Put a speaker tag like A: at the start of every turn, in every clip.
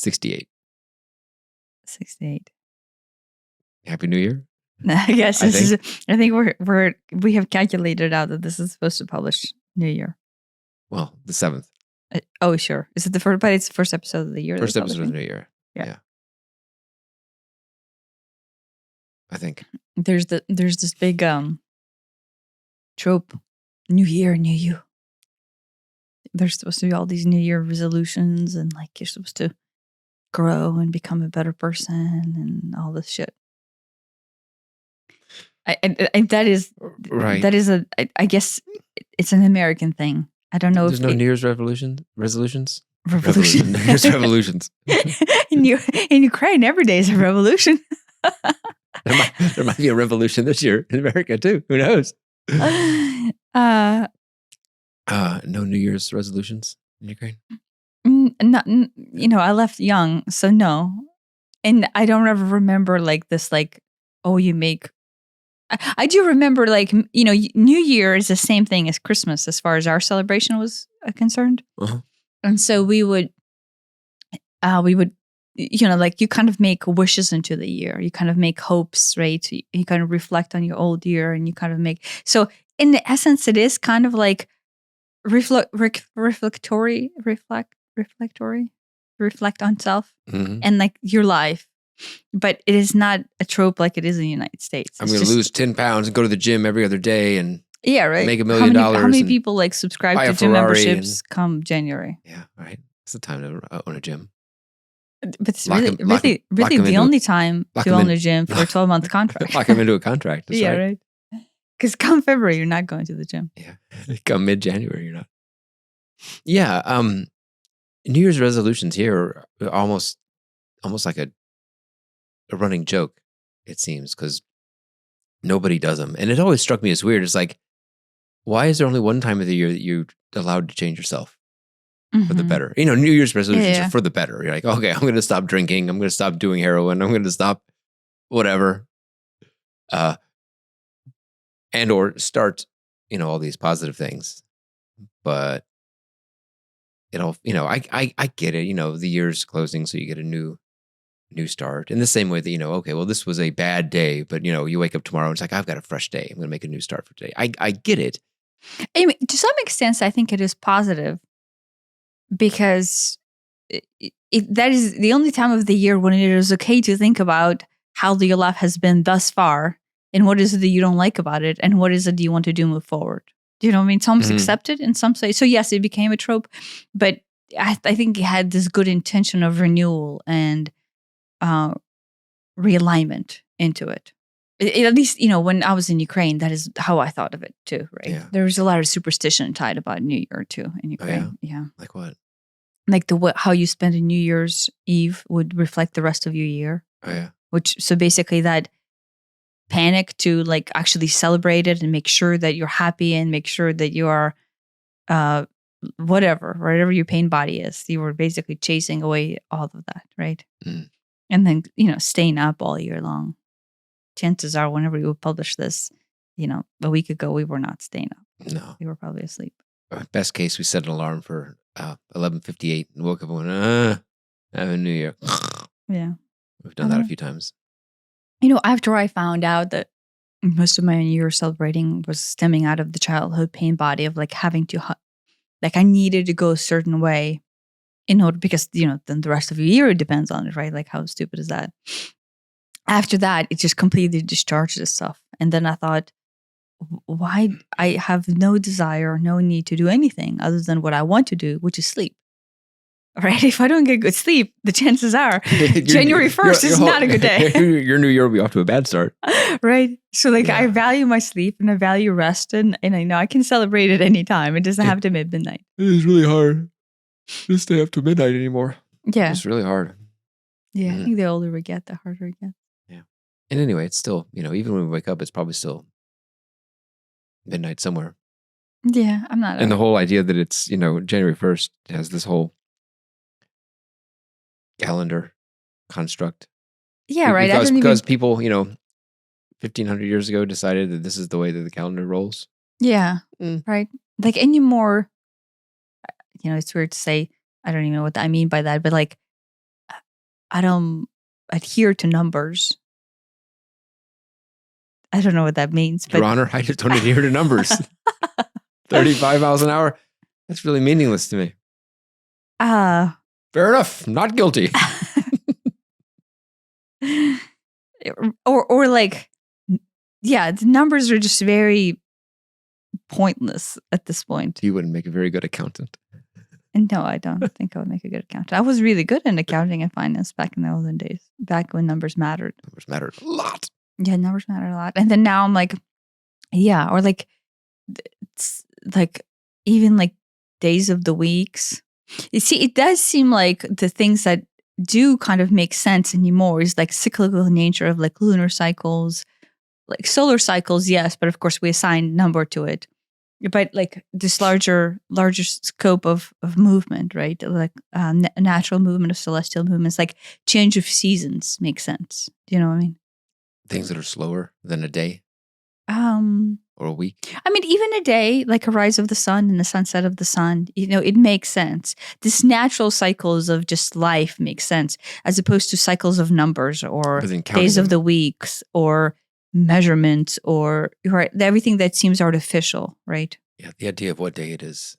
A: 68.
B: 68.
A: Happy New Year.
B: I guess this is. I think we have calculated out that this is supposed to publish New Year.
A: Well, the 7th.
B: Oh, sure. Is it the first? But it's the first episode of the year.
A: First episode of the New Year.
B: Yeah.
A: I think
B: there's this big trope. New Year, new you. There's supposed to be all these New Year resolutions, and like you're supposed to grow and become a better person, and all this shit. I that is
A: right.
B: That is I guess it's an American thing. I don't know.
A: There's no New Year's resolutions.
B: Revolution.
A: New Year's revolutions.
B: in Ukraine, every day is a revolution.
A: There might be a revolution this year in America too. Who knows? No New Year's resolutions in Ukraine.
B: Not, I left young, so no, and I don't ever remember like this. Like, oh, you make. I do remember, like, New Year is the same thing as Christmas as far as our celebration was concerned, and so we would, like you kind of make wishes into the year. You kind of make hopes, right? You kind of reflect on your old year, and you kind of make. So in the essence, it is kind of like reflectory, reflect on self and like your life. But it is not a trope like it is in the United States.
A: I'm going to lose 10 pounds and go to the gym every other day and
B: right.
A: make $1 million.
B: How many people like subscribe to gym memberships come January?
A: Yeah, right. It's the time to own a gym.
B: But it's really the only time to own a gym for a 12-month contract.
A: Lock them into a contract. That's
B: right. Because come February, you're not going to the gym.
A: Yeah. Come mid-January, you're not. Yeah. New Year's resolutions here are almost like a running joke, it seems, because nobody does them. And it always struck me as weird. It's like, why is there only one time of the year that you're allowed to change yourself for the better? New Year's resolutions are for the better. You're like, okay, I'm going to stop drinking. I'm going to stop doing heroin. I'm going to stop whatever. And or start, all these positive things. But it'll, I get it. The year's closing, so you get a new start. In the same way that, okay, well, this was a bad day, but, you wake up tomorrow and it's like, I've got a fresh day. I'm going to make a new start for today. I get it.
B: I mean, to some extent, I think it is positive because that is the only time of the year when it is okay to think about how your life has been thus far and what is it that you don't like about it and what is it you want to do move forward. Do you know what I mean? It's almost accepted in some way. So yes, it became a trope, but I think it had this good intention of renewal and realignment into it. At least, when I was in Ukraine, that is how I thought of it too, right?
A: Yeah.
B: There was a lot of superstition tied about New Year too in Ukraine.
A: Oh, yeah? Like what?
B: Like how you spend a New Year's Eve would reflect the rest of your year.
A: Oh, yeah.
B: So basically that panic to like actually celebrate it and make sure that you're happy and make sure that you are whatever your pain body is. You were basically chasing away all of that, right? And then, staying up all year long. Chances are whenever we would publish this, a week ago, we were not staying up.
A: No.
B: We were probably asleep.
A: Best case, we set an alarm for 11:58 and woke up and went, have a New Year.
B: Yeah.
A: We've done that a few times.
B: After I found out that most of my New Year celebrating was stemming out of the childhood pain body of like having to, like I needed to go a certain way in order, because, then the rest of the year depends on it, right? Like how stupid is that? After that, it just completely discharged itself. And then I thought, why? I have no desire, no need to do anything other than what I want to do, which is sleep. Right? If I don't get good sleep, the chances are January 1st is not a good day.
A: Your New Year will be off to a bad start.
B: Right? So I value my sleep and I value rest and I know I can celebrate at any time. It doesn't have to be midnight.
A: It is really hard to stay up to midnight anymore.
B: Yeah.
A: It's really hard.
B: Yeah. I think the older we get, the harder it gets.
A: Yeah. And anyway, it's still, even when we wake up, it's probably still midnight somewhere.
B: Yeah. I'm not.
A: And the whole idea that it's, January 1st has this whole calendar construct.
B: Yeah, right.
A: Because people, 1,500 years ago decided that this is the way that the calendar rolls.
B: Yeah, right. Like anymore, it's weird to say, I don't even know what I mean by that, but like I don't adhere to numbers. I don't know what that means,
A: Your
B: but
A: Honor, I just don't adhere to numbers. 35 miles an hour? That's really meaningless to me. Fair enough. Not guilty.
B: or like, yeah, the numbers are just very pointless at this point.
A: You wouldn't make a very good accountant.
B: And no, I don't think I would make a good accountant. I was really good in accounting and finance back in the olden days, back when numbers mattered.
A: Numbers mattered a lot.
B: Yeah, numbers matter a lot. And then now I'm like, yeah, or like, it's like even like days of the weeks. You see, it does seem like the things that do kind of make sense anymore is like cyclical nature of like lunar cycles, like solar cycles, yes, but of course we assign number to it. But like this larger scope of movement, right? Like natural movement of celestial movements, like change of seasons makes sense. Do you know what I mean?
A: Things that are slower than a day or a week.
B: I mean, even a day, like a rise of the sun and the sunset of the sun, it makes sense. This natural cycles of just life makes sense, as opposed to cycles of numbers or days of the weeks or measurements or right, everything that seems artificial, right?
A: Yeah, the idea of what day it is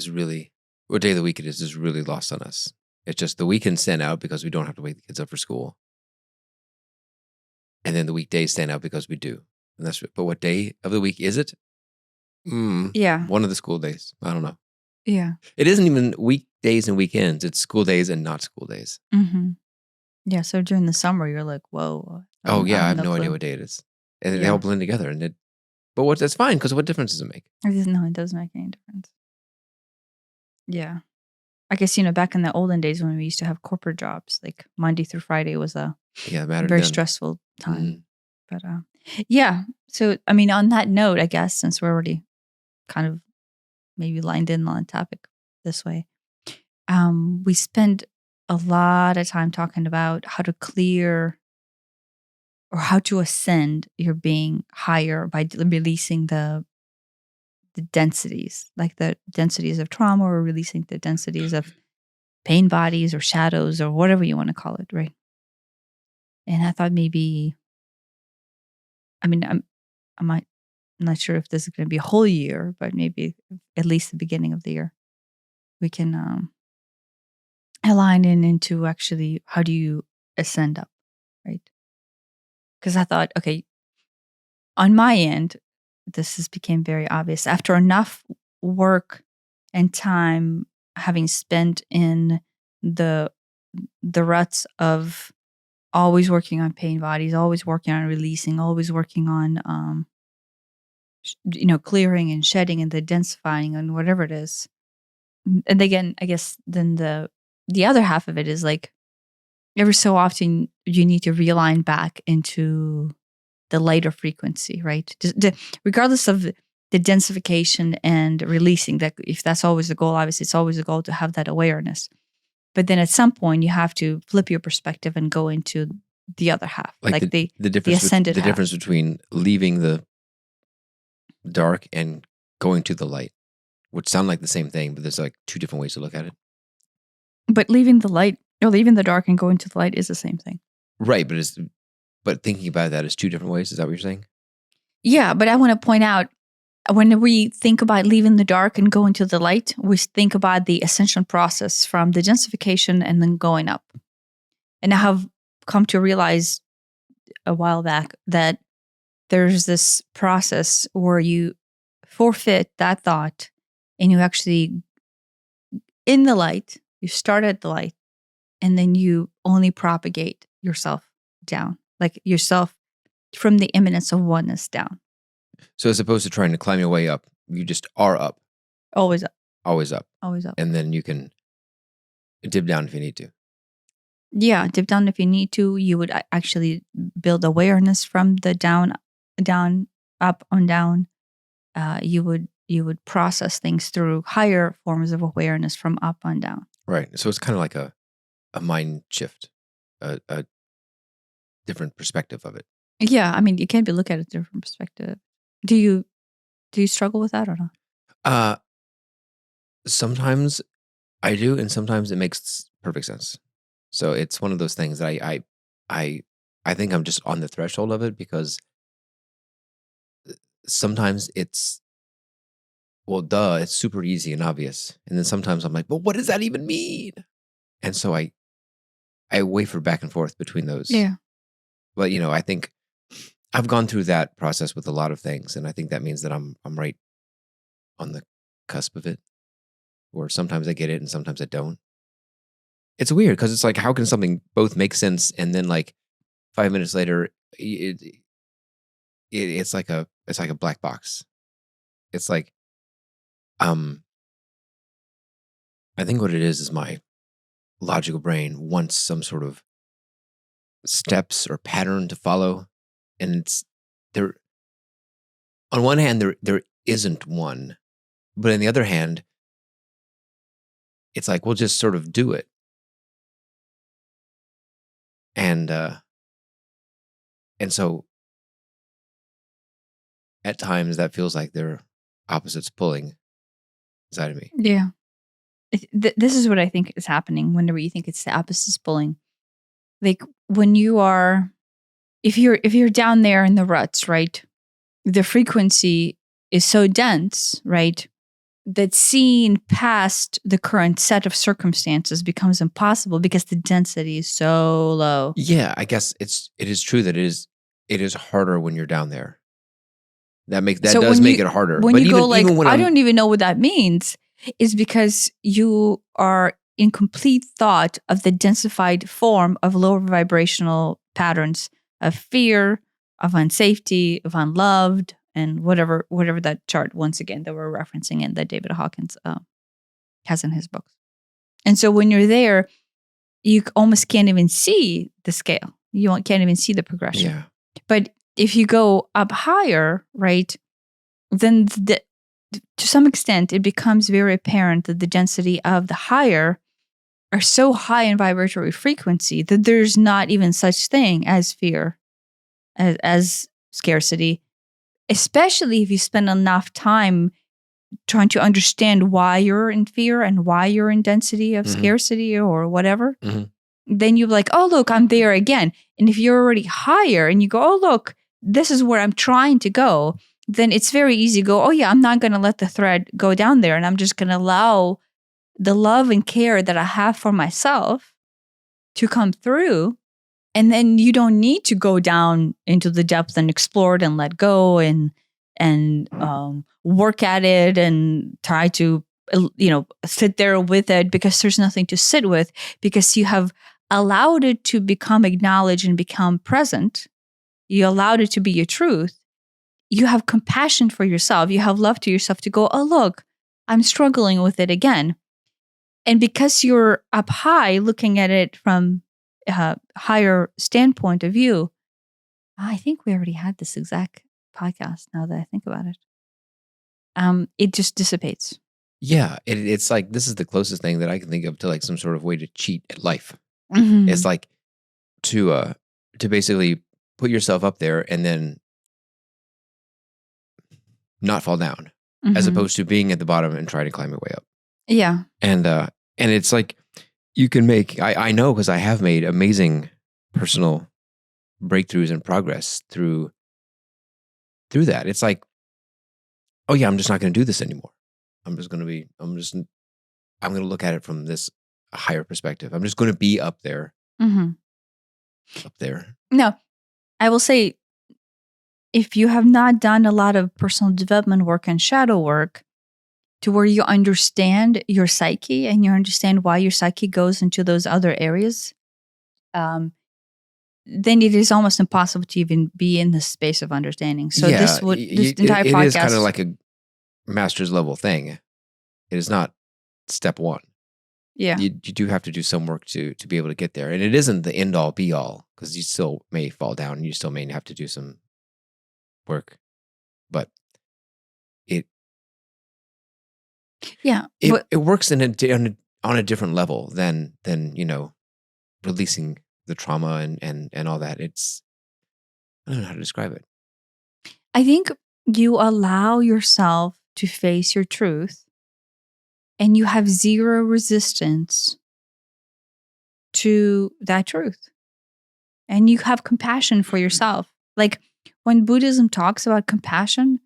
A: really, what day of the week it is really lost on us. It's just the weekends stand out because we don't have to wake the kids up for school. And then the weekdays stand out because we do. And but what day of the week is it?
B: Yeah.
A: One of the school days. I don't know.
B: Yeah.
A: It isn't even weekdays and weekends. It's school days and not school days.
B: Mm-hmm. Yeah. So during the summer, you're like, whoa.
A: I have no idea what day it is. And they all blend together. But that's fine, because what difference does it make?
B: No, it doesn't make any difference. Yeah. I guess, back in the olden days when we used to have corporate jobs, like Monday through Friday was a very stressful time. But yeah. So, I mean, on that note, I guess, since we're already kind of maybe lined in on the topic this way, we spend a lot of time talking about how to clear or how to ascend your being higher by releasing the densities, like the densities of trauma, or releasing the densities of pain bodies or shadows or whatever you want to call it, right? And I thought maybe, I mean, I'm not sure if this is going to be a whole year, but maybe at least the beginning of the year, we can align into actually how do you ascend up, right? Because I thought, okay, on my end, this became very obvious after enough work and time having spent in the ruts of always working on pain bodies, always working on releasing, always working on clearing and shedding and the densifying and whatever it is. And again, I guess then the other half of it is like every so often you need to realign back into the lighter frequency, right? Regardless of the densification and releasing, that if that's always the goal, obviously it's always the goal to have that awareness. But then at some point you have to flip your perspective and go into the other half, like the
A: difference,
B: ascended
A: the
B: half.
A: difference between leaving the dark and going to the light, which sound like the same thing, but there's like two different ways to look at it.
B: But leaving the light or leaving the dark and going to the light is the same thing,
A: right? But thinking about that is two different ways. Is that what you're saying?
B: Yeah, but I want to point out, when we think about leaving the dark and going to the light, we think about the ascension process from the densification and then going up. And I have come to realize a while back that there's this process where you forfeit that thought and you actually, in the light, you start at the light and then you only propagate yourself down, like yourself from the immanence of oneness down.
A: So as opposed to trying to climb your way up, you just are up.
B: Always up.
A: Always up.
B: Always up.
A: And then you can dip down if you need to.
B: Yeah, dip down if you need to. You would actually build awareness from the down, up, on down. You would process things through higher forms of awareness from up on down.
A: Right. So it's kind of like a mind shift, a different perspective of it.
B: Yeah, I mean, you can look at it a different perspective. Do you struggle with that or not?
A: Sometimes I do, and sometimes it makes perfect sense. So it's one of those things that I think I'm just on the threshold of it, because sometimes it's, well, duh, it's super easy and obvious. And then sometimes I'm like, but what does that even mean? And so I waver back and forth between those.
B: Yeah.
A: But I think I've gone through that process with a lot of things, and I think that means that I'm right on the cusp of it, where sometimes I get it and sometimes I don't. It's weird because it's like, how can something both make sense and then like 5 minutes later, it's like a black box. It's like, um, I think what it is my logical brain wants some sort of steps or pattern to follow, and it's there. On one hand, there isn't one, but on the other hand, it's like, we'll just sort of do it, and so at times that feels like they're opposites pulling inside of me.
B: Yeah. This is what I think is happening whenever you think it's the opposites pulling. Like when you are, if you're down there in the ruts, right? The frequency is so dense, right? That seeing past the current set of circumstances becomes impossible because the density is so low.
A: Yeah, I guess it is true that it is harder when you're down there. That
B: So
A: does make it harder.
B: When
A: But
B: you go like,
A: even when
B: I don't even know what that means, is because you are in complete thought of the densified form of lower vibrational patterns of fear, of unsafety, of unloved, and whatever that chart, once again, that we're referencing in that David Hawkins has in his books. And so when you're there, you almost can't even see the scale. You can't even see the progression.
A: Yeah.
B: But if you go up higher, right, then to some extent, it becomes very apparent that the density of the higher are so high in vibratory frequency that there's not even such thing as fear, as scarcity, especially if you spend enough time trying to understand why you're in fear and why you're in density of scarcity or whatever. Then you're like, oh, look, I'm there again. And if you're already higher and you go, oh, look, this is where I'm trying to go, then it's very easy to go, oh, yeah, I'm not going to let the thread go down there. And I'm just going to allow the love and care that I have for myself to come through. And then you don't need to go down into the depth and explore it and let go and work at it and try to, sit there with it, because there's nothing to sit with, because you have allowed it to become acknowledged and become present. You allowed it to be your truth. You have compassion for yourself. You have love to yourself to go, oh, look, I'm struggling with it again. And because you're up high looking at it from a higher standpoint of view, I think we already had this exact podcast now that I think about it. It just dissipates.
A: Yeah, it's like, this is the closest thing that I can think of to like some sort of way to cheat at life. It's like to basically put yourself up there and then not fall down, as opposed to being at the bottom and trying to climb your way up.
B: Yeah.
A: And it's like, you can make, I know, because I have made amazing personal breakthroughs and progress through that. It's like, oh yeah, I'm just not going to do this anymore. I'm going to look at it from this higher perspective. I'm just going to be up there. Up there.
B: No, I will say, if you have not done a lot of personal development work and shadow work to where you understand your psyche and you understand why your psyche goes into those other areas, then it is almost impossible to even be in the space of understanding. So
A: Yeah,
B: this entire podcast,
A: it is kind of like a master's level thing. It is not step one.
B: Yeah.
A: You do have to do some work to be able to get there. And it isn't the end all be all, because you still may fall down and you still may have to do some work. But it works on a different level than releasing the trauma and all that. It's, I don't know how to describe it.
B: I think you allow yourself to face your truth, and you have zero resistance to that truth. And you have compassion for yourself. Like when Buddhism talks about compassion,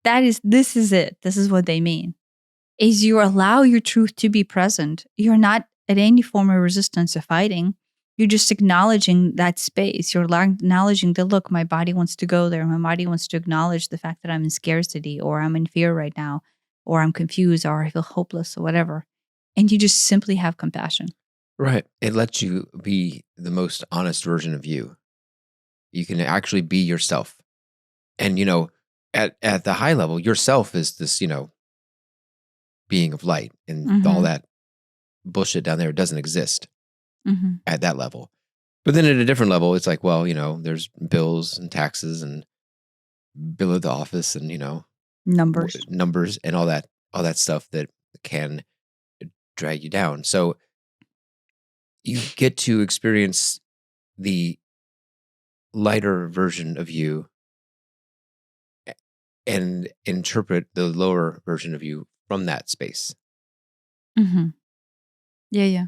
B: this is it. This is what they mean. Is you allow your truth to be present. You're not at any form of resistance or fighting. You're just acknowledging that space. You're acknowledging that, look, my body wants to go there. My body wants to acknowledge the fact that I'm in scarcity, or I'm in fear right now, or I'm confused, or I feel hopeless, or whatever. And you just simply have compassion.
A: Right. It lets you be the most honest version of you. You can actually be yourself. And, at the high level, yourself is this, being of light, and all that bullshit down there doesn't exist at that level. But then at a different level, it's like, well, there's bills and taxes and bill of the office and, numbers and all that stuff that can drag you down. So you get to experience the lighter version of you and interpret the lower version of you from that space.
B: Yeah.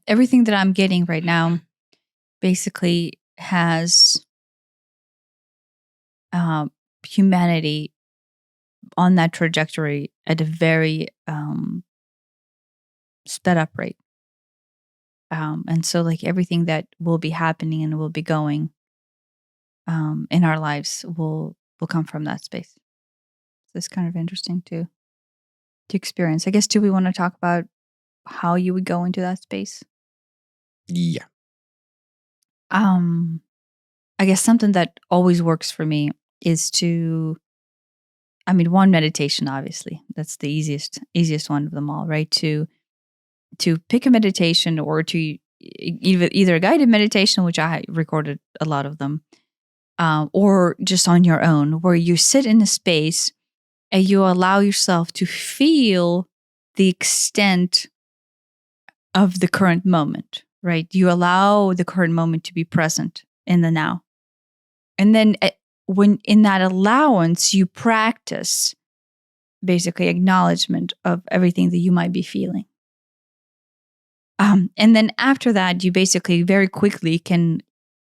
B: Everything that I'm getting right now basically has humanity on that trajectory at a very sped up rate. And so like everything that will be happening and will be going in our lives will come from that space. So it's kind of interesting to experience. I guess, do we want to talk about how you would go into that space?
A: Yeah.
B: I guess something that always works for me is one, meditation, obviously. That's the easiest one of them all, right? To pick a meditation, or to either a guided meditation, which I recorded a lot of them, or just on your own, where you sit in a space and you allow yourself to feel the extent of the current moment, right? You allow the current moment to be present in the now. And then when in that allowance, you practice basically acknowledgement of everything that you might be feeling. And then after that, you basically very quickly can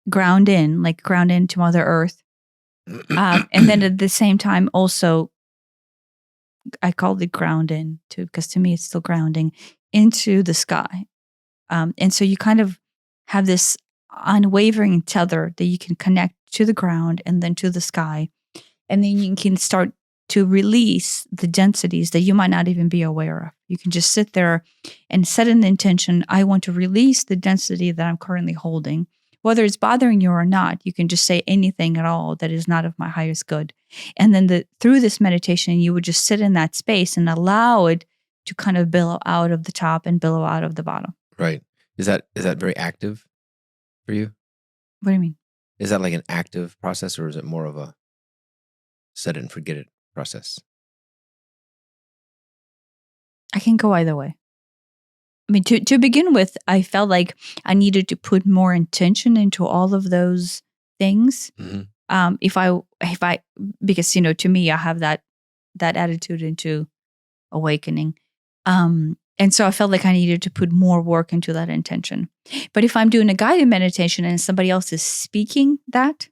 B: ground into Mother Earth. And then at the same time, also, I called it ground in too, because to me it's still grounding into the sky. And so you kind of have this unwavering tether that you can connect to the ground and then to the sky. And then you can start to release the densities that you might not even be aware of. You can just sit there and set an intention. I want to release the density that I'm currently holding. Whether it's bothering you or not, you can just say anything at all that is not of my highest good. And then through this meditation, you would just sit in that space and allow it to kind of billow out of the top and billow out of the bottom.
A: Right. Is that very active for you?
B: What do you mean?
A: Is that like an active process, or is it more of a set it and forget it process?
B: I can go either way. To begin with, I felt like I needed to put more intention into all of those things. If I because to me, I have that attitude into awakening. And so I felt like I needed to put more work into that intention. But if I'm doing a guided meditation and somebody else is speaking that,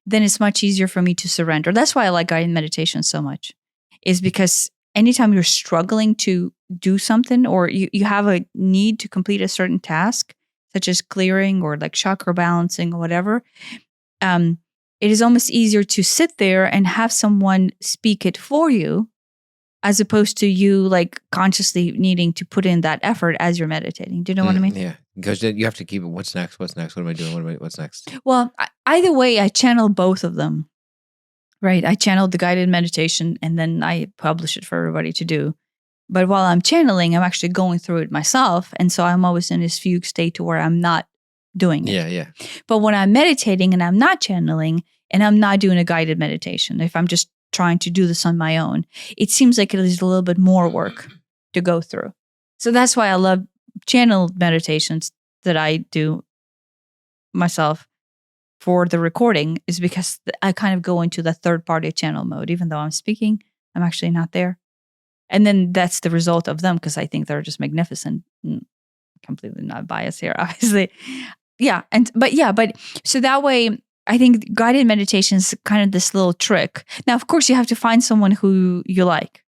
B: then it's much easier for me to surrender. That's why I like guided meditation so much, is because anytime you're struggling to do something, or you have a need to complete a certain task, such as clearing or like chakra balancing or whatever, it is almost easier to sit there and have someone speak it for you, as opposed to you like consciously needing to put in that effort as you're meditating. Do you know what I mean?
A: Yeah, because you have to keep it. What's next? What's next? What am I doing? What's next?
B: Well, either way, I channel both of them, right? I channeled the guided meditation and then I publish it for everybody to do. But while I'm channeling, I'm actually going through it myself. And so I'm always in this fugue state to where I'm not doing it.
A: Yeah.
B: But when I'm meditating and I'm not channeling and I'm not doing a guided meditation, if I'm just trying to do this on my own, it seems like it is a little bit more work to go through. So that's why I love channeled meditations that I do myself for the recording, is because I kind of go into the third party channel mode. Even though I'm speaking, I'm actually not there. And then that's the result of them, because I think they're just magnificent. completely not biased here, obviously. Yeah. But so that way, I think guided meditation is kind of this little trick. Now, of course, you have to find someone who you like.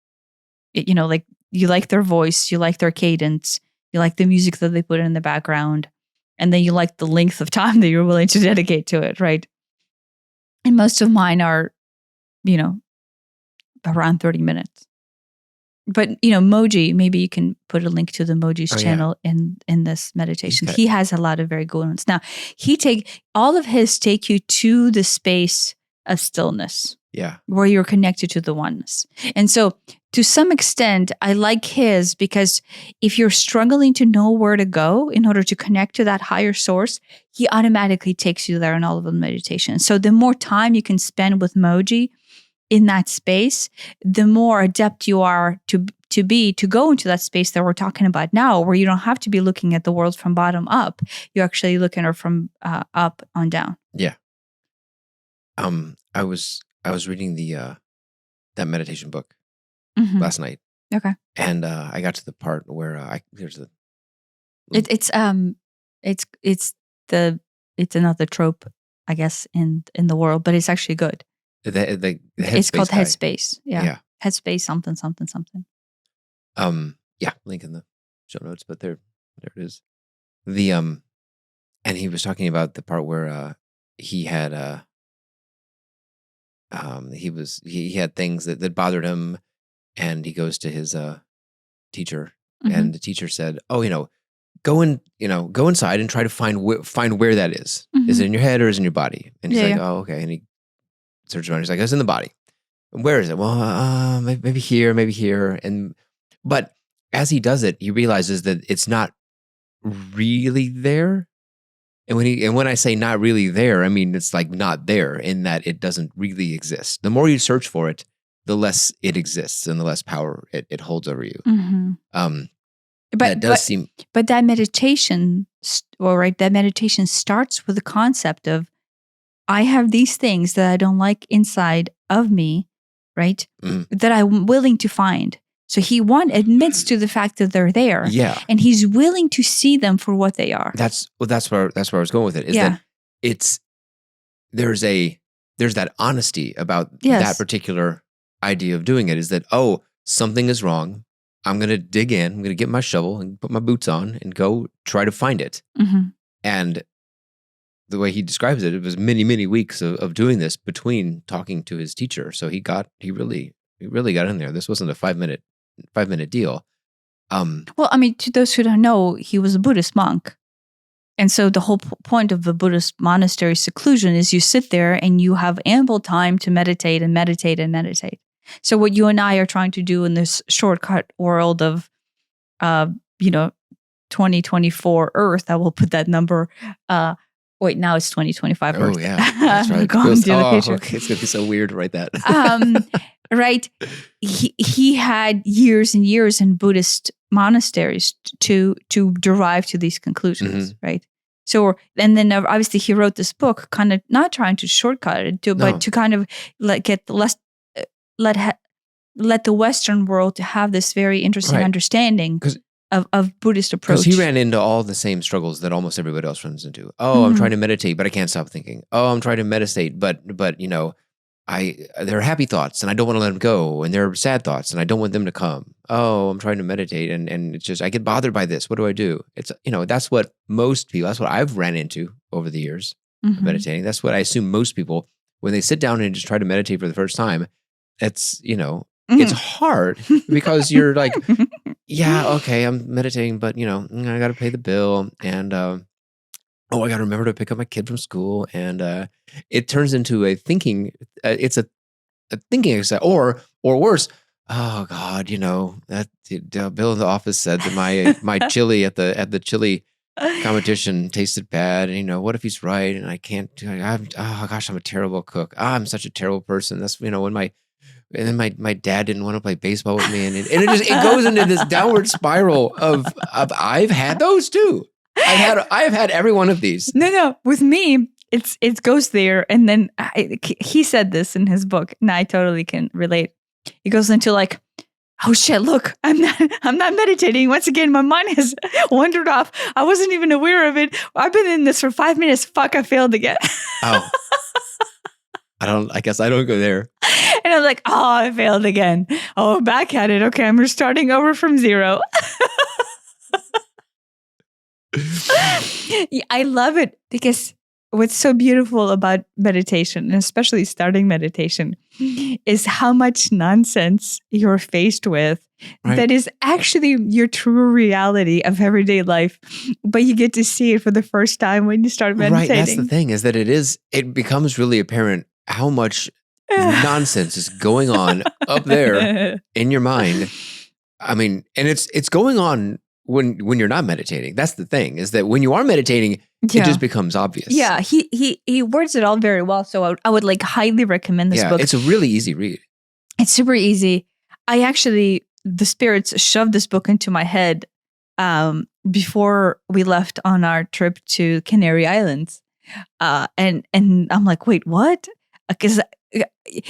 B: Like you like their voice, you like their cadence, you like the music that they put in the background, and then you like the length of time that you're willing to dedicate to it, right? And most of mine are, around 30 minutes. But, Moji, maybe you can put a link to the Moji's channel in this meditation. He has a lot of very good ones. Now, all of his take you to the space of stillness.
A: Yeah.
B: Where you're connected to the oneness. And so to some extent, I like his because if you're struggling to know where to go in order to connect to that higher source, he automatically takes you there in all of the meditation. So the more time you can spend with Moji in that space, the more adept you are to go into that space that we're talking about now, where you don't have to be looking at the world from bottom up. You're actually looking at it from up on down.
A: Yeah. I was reading that meditation book last night.
B: Okay.
A: And I got to the part where there's a.
B: It's another trope, I guess, in the world, but it's actually good. It's called Headspace. Yeah. Headspace something.
A: Yeah, link in the show notes, but there it is. And he was talking about the part where he had he had things that bothered him, and he goes to his teacher, and the teacher said, "Oh, go inside and try to find where that is. Is it in your head or is it in your body?" And he's like, "Oh, okay." And he searches around. He's like, "It's in the body. Where is it?" Well, maybe here. But as he does it, he realizes that it's not really there. And when I say not really there, I mean it's like not there in that it doesn't really exist. The more you search for it, the less it exists and the less power it holds over you. But that meditation,
B: that meditation starts with the concept of, I have these things that I don't like inside of me, right? That I'm willing to find. So he admits to the fact that they're there, and he's willing to see them for what they are.
A: That's where I was going with it. That there's that honesty about that particular idea of doing it. Is that something is wrong? I'm going to dig in. I'm going to get my shovel and put my boots on and go try to find it. And the way he describes it, it was many, many weeks of doing this between talking to his teacher. So he really got in there. This wasn't a 5-minute deal.
B: Well, I mean, to those who don't know, he was a Buddhist monk. And so the whole point of the Buddhist monastery seclusion is you sit there and you have ample time to meditate and meditate and meditate. So what you and I are trying to do in this shortcut world of, 2024 Earth, I will put that number. Wait, now it's 2025 Earth.
A: Oh, yeah. That's right.
B: Okay, it's going to
A: be so weird to write that.
B: Right. He had years and years in Buddhist monasteries to derive to these conclusions, right? So, and then obviously he wrote this book, kind of not trying to shortcut it, but to kind of let the Western world to have this very interesting understanding of Buddhist approach.
A: Because he ran into all the same struggles that almost everybody else runs into. I'm trying to meditate, but I can't stop thinking. I'm trying to meditate, but there are happy thoughts and I don't want to let them go, and there are sad thoughts and I don't want them to come. I'm trying to meditate and it's just I get bothered by this. What do I do? It's that's what most people. That's what I've ran into over the years of meditating. That's what I assume most people, when they sit down and just try to meditate for the first time, it's it's hard because you're like, yeah, okay, I'm meditating, but I got to pay the bill and I got to remember to pick up my kid from school, and it turns into a thinking. It's a thinking exercise, or worse. Oh God, that the bill in the office said that my chili at the chili competition tasted bad, and what if he's right and I can't? I'm a terrible cook. I'm such a terrible person. That's when my dad didn't want to play baseball with me, and it goes into this downward spiral of I've had those too. I've had every one of these.
B: No. With me, it goes there, and then he said this in his book, and I totally can relate. It goes into like, oh shit, look, I'm not meditating. Once again, my mind has wandered off. I wasn't even aware of it. I've been in this for 5 minutes. Fuck, I failed again.
A: Oh, I guess I don't go there.
B: And I'm like, oh, I failed again. Oh, back at it. Okay, I'm starting over from zero. I love it because what's so beautiful about meditation, and especially starting meditation, is how much nonsense you're faced with that is actually your true reality of everyday life, but you get to see it for the first time when you start meditating.
A: Right, that's the thing, is that it becomes really apparent how much nonsense is going on up there in your mind. I mean, and it's going on when you're not meditating. That's the thing, is that when you are meditating, it just becomes obvious.
B: Yeah, he words it all very well. So I would like highly recommend this book.
A: It's a really easy read.
B: It's super easy. The spirits shoved this book into my head before we left on our trip to Canary Islands. And I'm like, wait, what? Because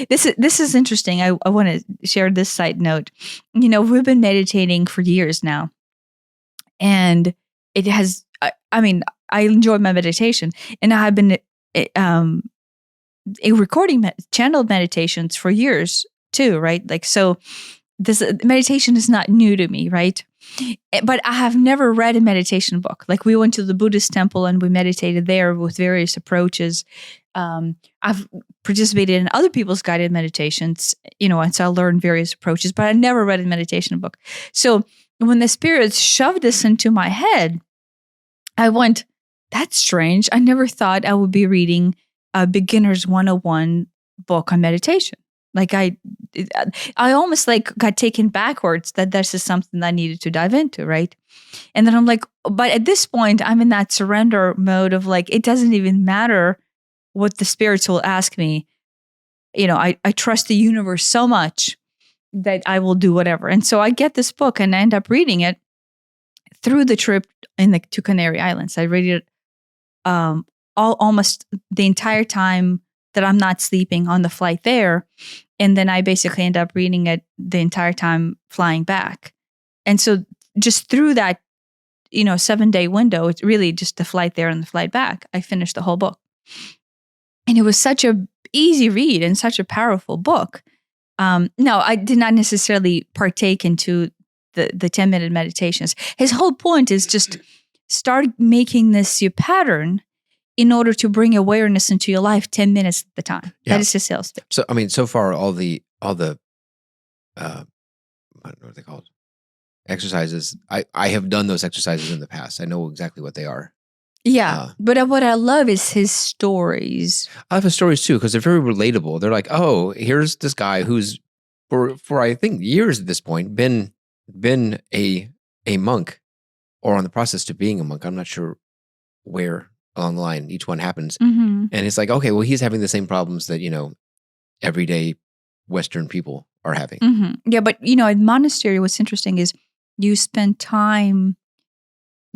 B: this is interesting. I want to share this side note. We've been meditating for years now. And it has, I mean, I enjoy my meditation, and I have been recording channeled meditations for years too, right? Like, so this meditation is not new to me, right? But I have never read a meditation book. Like, we went to the Buddhist temple and we meditated there with various approaches. I've participated in other people's guided meditations, and so I learned various approaches, but I never read a meditation book. So when the spirits shoved this into my head, I went, that's strange. I never thought I would be reading a beginner's 101 book on meditation. Like I almost like got taken backwards that this is something that I needed to dive into, right? And then I'm like, but at this point, I'm in that surrender mode of like, it doesn't even matter what the spirits will ask me. I trust the universe so much that I will do whatever. And so I get this book and I end up reading it through the trip to Canary Islands. I read it almost the entire time that I'm not sleeping on the flight there. And then I basically end up reading it the entire time flying back. And so just through that, 7-day window, it's really just the flight there and the flight back, I finished the whole book. And it was such a easy read and such a powerful book. No, I did not necessarily partake into the 10-minute meditations. His whole point is just start making this your pattern in order to bring awareness into your life 10 minutes at the time. Yeah. That is his sales pitch.
A: So, I mean, so far, all the I don't know what they call it, exercises, I have done those exercises in the past. I know exactly what they are.
B: Yeah, but what I love is his stories.
A: I love his stories too, because they're very relatable. They're like, oh, here's this guy who's for I think years at this point been a monk, or on the process to being a monk. I'm not sure where along the line each one happens.
B: Mm-hmm.
A: And it's like, okay, well, he's having the same problems that everyday Western people are having.
B: Mm-hmm. Yeah, but at monastery, what's interesting is you spend time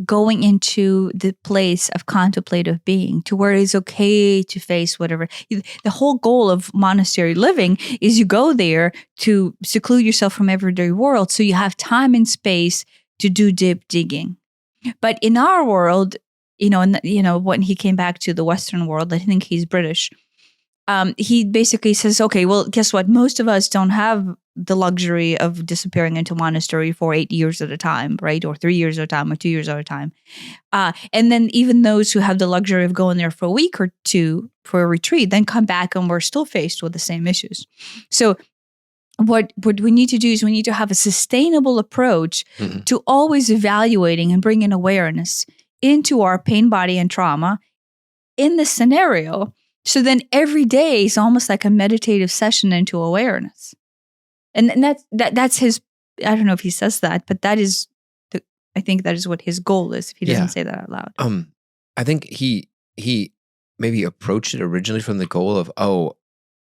B: going into the place of contemplative being, to where it's okay to face whatever. The whole goal of monastery living is you go there to seclude yourself from everyday world, so you have time and space to do deep digging. But in our world, when he came back to the Western world, I think he's British. He basically says, okay, well, guess what? Most of us don't have the luxury of disappearing into monastery for 8 years at a time, right? Or 3 years at a time, or 2 years at a time. And then even those who have the luxury of going there for a week or two for a retreat, then come back and we're still faced with the same issues. So what we need to do is we need to have a sustainable approach to always evaluating and bringing awareness into our pain, body, and trauma in this scenario. So then every day is almost like a meditative session into awareness. And that's his, I don't know if he says that, but that is, I think that is what his goal is, if he doesn't say that out loud.
A: I think he maybe approached it originally from the goal of,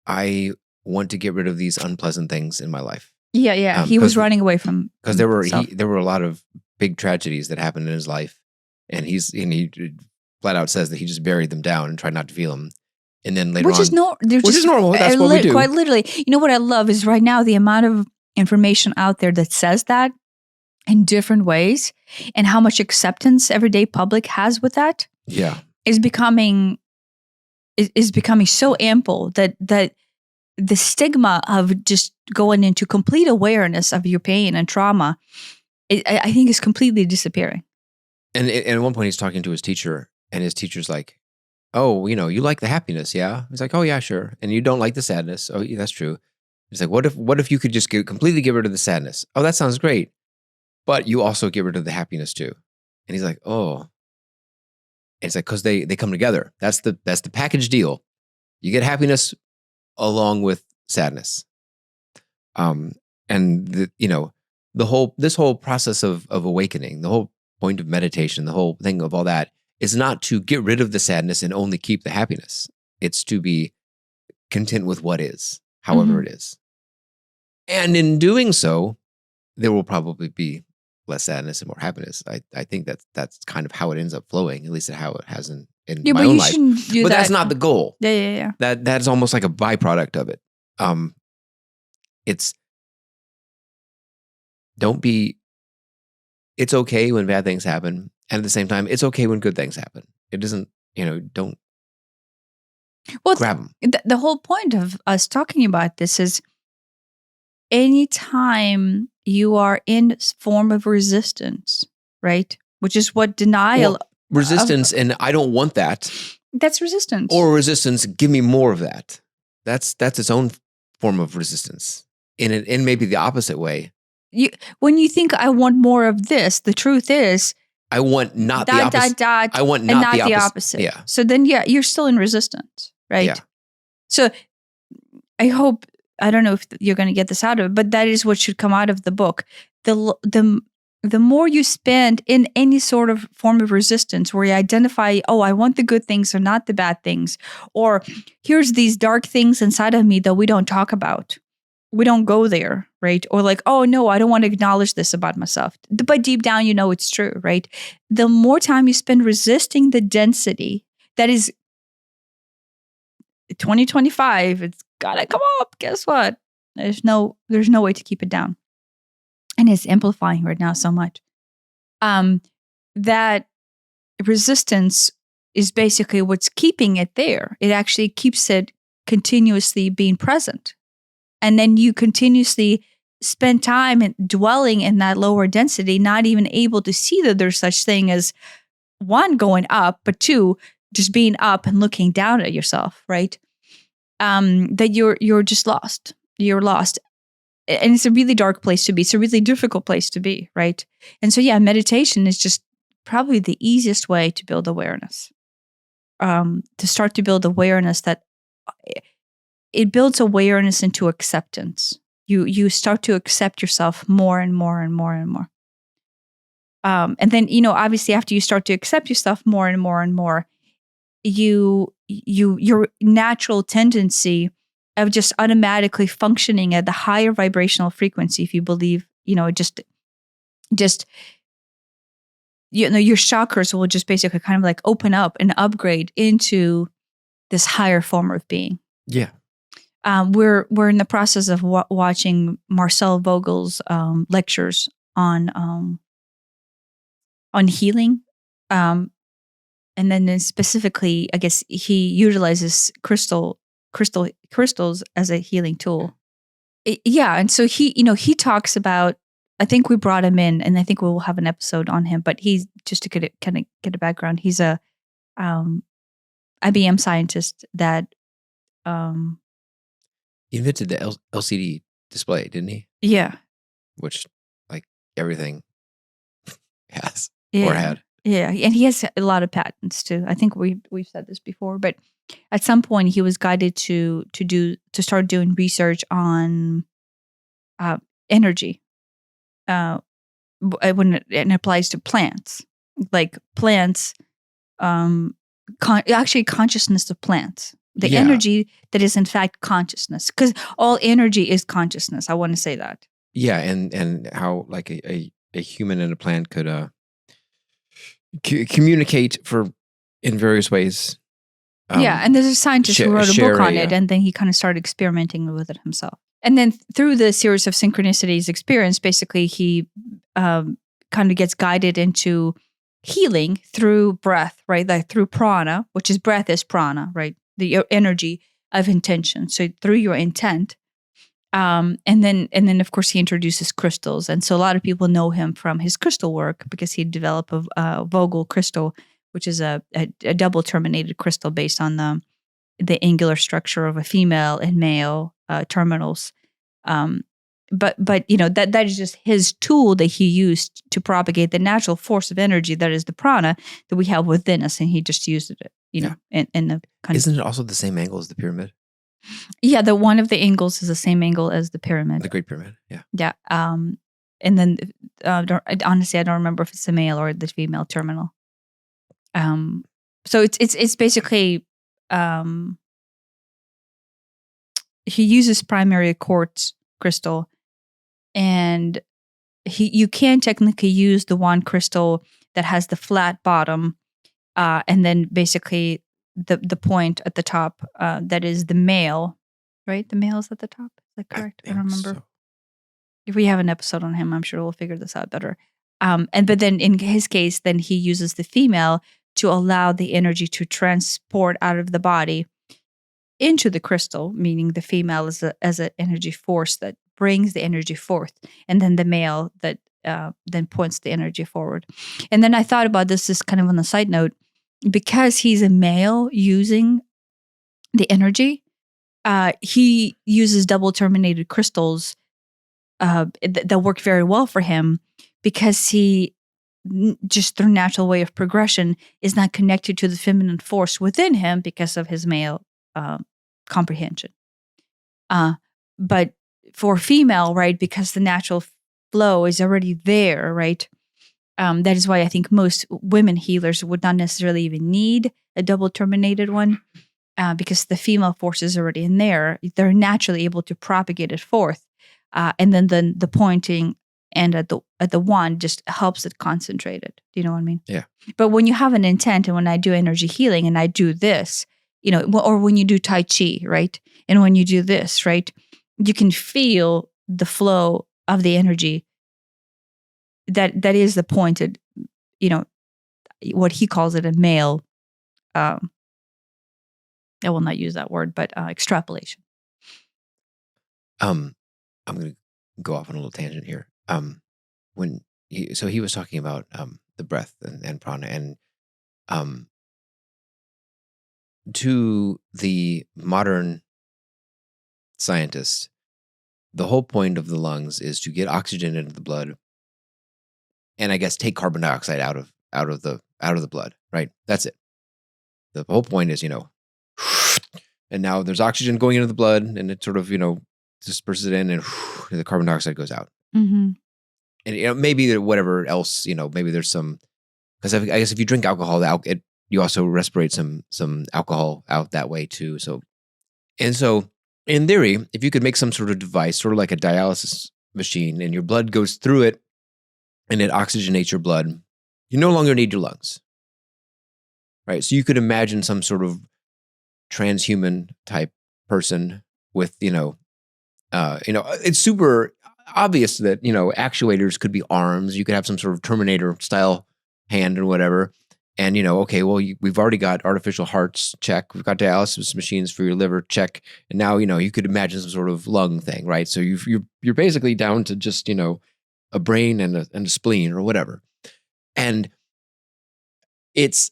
A: I want to get rid of these unpleasant things in my life.
B: Yeah. He was running away from,
A: because there were a lot of big tragedies that happened in his life. And he flat out says that he just buried them down and tried not to feel them. And then later
B: which is normal. That's what we do. Quite literally. You know what I love is right now the amount of information out there that says that in different ways, and how much acceptance everyday public has with that is becoming so ample that the stigma of just going into complete awareness of your pain and trauma, I think, is completely disappearing.
A: And at one point he's talking to his teacher, and his teacher's like, "Oh, you like the happiness, yeah?" He's like, "Oh yeah, sure." And you don't like the sadness. Oh, yeah, that's true. He's like, what if you could just completely get rid of the sadness? Oh, that sounds great. But you also get rid of the happiness too. And he's like, "Oh." And it's like, because they come together. That's the package deal. You get happiness along with sadness. And this whole process of awakening, the whole point of meditation, the whole thing of all that is not to get rid of the sadness and only keep the happiness. It's to be content with what is, however it is. And in doing so, there will probably be less sadness and more happiness. I think that's kind of how it ends up flowing, at least how it has in my own life. But that's not the goal.
B: Yeah.
A: That's almost like a byproduct of it. It's okay when bad things happen, and at the same time, it's okay when good things happen. It doesn't, don't grab them.
B: The whole point of us talking about this is anytime you are in form of resistance, right? Which is what denial...
A: resistance, and I don't want that.
B: That's resistance.
A: Or resistance, give me more of that. That's its own form of resistance. In maybe the opposite way.
B: When you think I want more of this, the truth is
A: I want not the opposite. I want not the opposite. Yeah.
B: So then, you're still in resistance, right?
A: Yeah.
B: So I hope, I don't know if you're going to get this out of it, but that is what should come out of the book. The more you spend in any sort of form of resistance where you identify, oh, I want the good things or not the bad things, or here's these dark things inside of me that we don't talk about. We don't go there, right? Or like, oh no, I don't want to acknowledge this about myself. But deep down, it's true, right? The more time you spend resisting the density that is 2025, it's gotta come up. Guess what? There's no way to keep it down. And it's amplifying right now so much. That resistance is basically what's keeping it there. It actually keeps it continuously being present. And then you continuously spend time dwelling in that lower density, not even able to see that there's such thing as, one, going up, but two, just being up and looking down at yourself, right? That you're just lost. You're lost. And it's a really dark place to be. It's a really difficult place to be, right? And so, meditation is just probably the easiest way to build awareness. To start to build awareness that... It builds awareness into acceptance. You start to accept yourself more and more and more and more. And then, obviously after you start to accept yourself more and more and more, your natural tendency of just automatically functioning at the higher vibrational frequency, if you believe, your chakras will just basically kind of like open up and upgrade into this higher form of being.
A: Yeah.
B: We're in the process of watching Marcel Vogel's lectures on healing, and then specifically, I guess he utilizes crystals as a healing tool. And so he talks about. I think we brought him in, and I think we will have an episode on him. But he's just to get a background. He's a IBM scientist that.
A: He invented the LCD display, didn't he?
B: Yeah.
A: Which, like, everything has or had.
B: Yeah, and he has a lot of patents too. I think we've said this before, but at some point he was guided to start doing research on energy. When it applies to plants, like plants, actually consciousness of plants. The energy that is in fact consciousness, because all energy is consciousness. I want to say that.
A: Yeah, and how like a human and a plant could communicate in various ways.
B: And there's a scientist who wrote a book on it, and then he kind of started experimenting with it himself. And then through the series of synchronicities experience, basically he kind of gets guided into healing through breath, right? Like through prana, which is breath is prana, right? The energy of intention. So through your intent. And then of course he introduces crystals. And so a lot of people know him from his crystal work because he developed a Vogel crystal, which is a double terminated crystal based on the angular structure of a female and male terminals. But that is just his tool that he used to propagate the natural force of energy that is the prana that we have within us, and he just used it, in the kind
A: Isn't it also the same angle as the pyramid?
B: Yeah, the one of the angles is the same angle as the pyramid.
A: The Great Pyramid, yeah.
B: Yeah. And then honestly, I don't remember if it's the male or the female terminal. So it's basically he uses primary quartz crystal, and you can technically use the one crystal that has the flat bottom, and then basically the point at the top that is the male, right? The male is at the top. Is that correct? I don't remember.
A: So.
B: If we have an episode on him, I'm sure we'll figure this out better. But then in his case, then he uses the female to allow the energy to transport out of the body into the crystal, meaning the female as an energy force that brings the energy forth, and then the male that then points the energy forward. And then I thought about this kind of on the side note, because he's a male using the energy, he uses double terminated crystals that work very well for him, because he just through natural way of progression is not connected to the feminine force within him because of his male comprehension. But for female, right, because the natural flow is already there, right? That is why I think most women healers would not necessarily even need a double terminated one, because the female force is already in there. They're naturally able to propagate it forth. And then the pointing and at the one just helps it concentrate it. Do you know what I mean?
A: Yeah.
B: But when you have an intent, and when I do energy healing and I do this, or when you do Tai Chi, right? And when you do this, right? You can feel the flow of the energy that is the pointed, what he calls it a male, I will not use that word, but extrapolation.
A: I'm going to go off on a little tangent here. When he was talking about the breath and prana, and to the modern scientist, the whole point of the lungs is to get oxygen into the blood, and I guess take carbon dioxide out of the blood. Right? That's it. The whole point is, and now there's oxygen going into the blood, and it sort of disperses it in, and the carbon dioxide goes out.
B: Mm-hmm.
A: And maybe whatever else, maybe there's some, because I guess if you drink alcohol, you also respirate some alcohol out that way too. So in theory, if you could make some sort of device, sort of like a dialysis machine, and your blood goes through it, and it oxygenates your blood, you no longer need your lungs, right? So you could imagine some sort of transhuman type person with, it's super obvious that, actuators could be arms. You could have some sort of Terminator style hand or whatever. And, okay, well, we've already got artificial hearts, check. We've got dialysis machines for your liver, check. And now, you could imagine some sort of lung thing, right? So you're basically down to just, a brain and a spleen or whatever. And it's,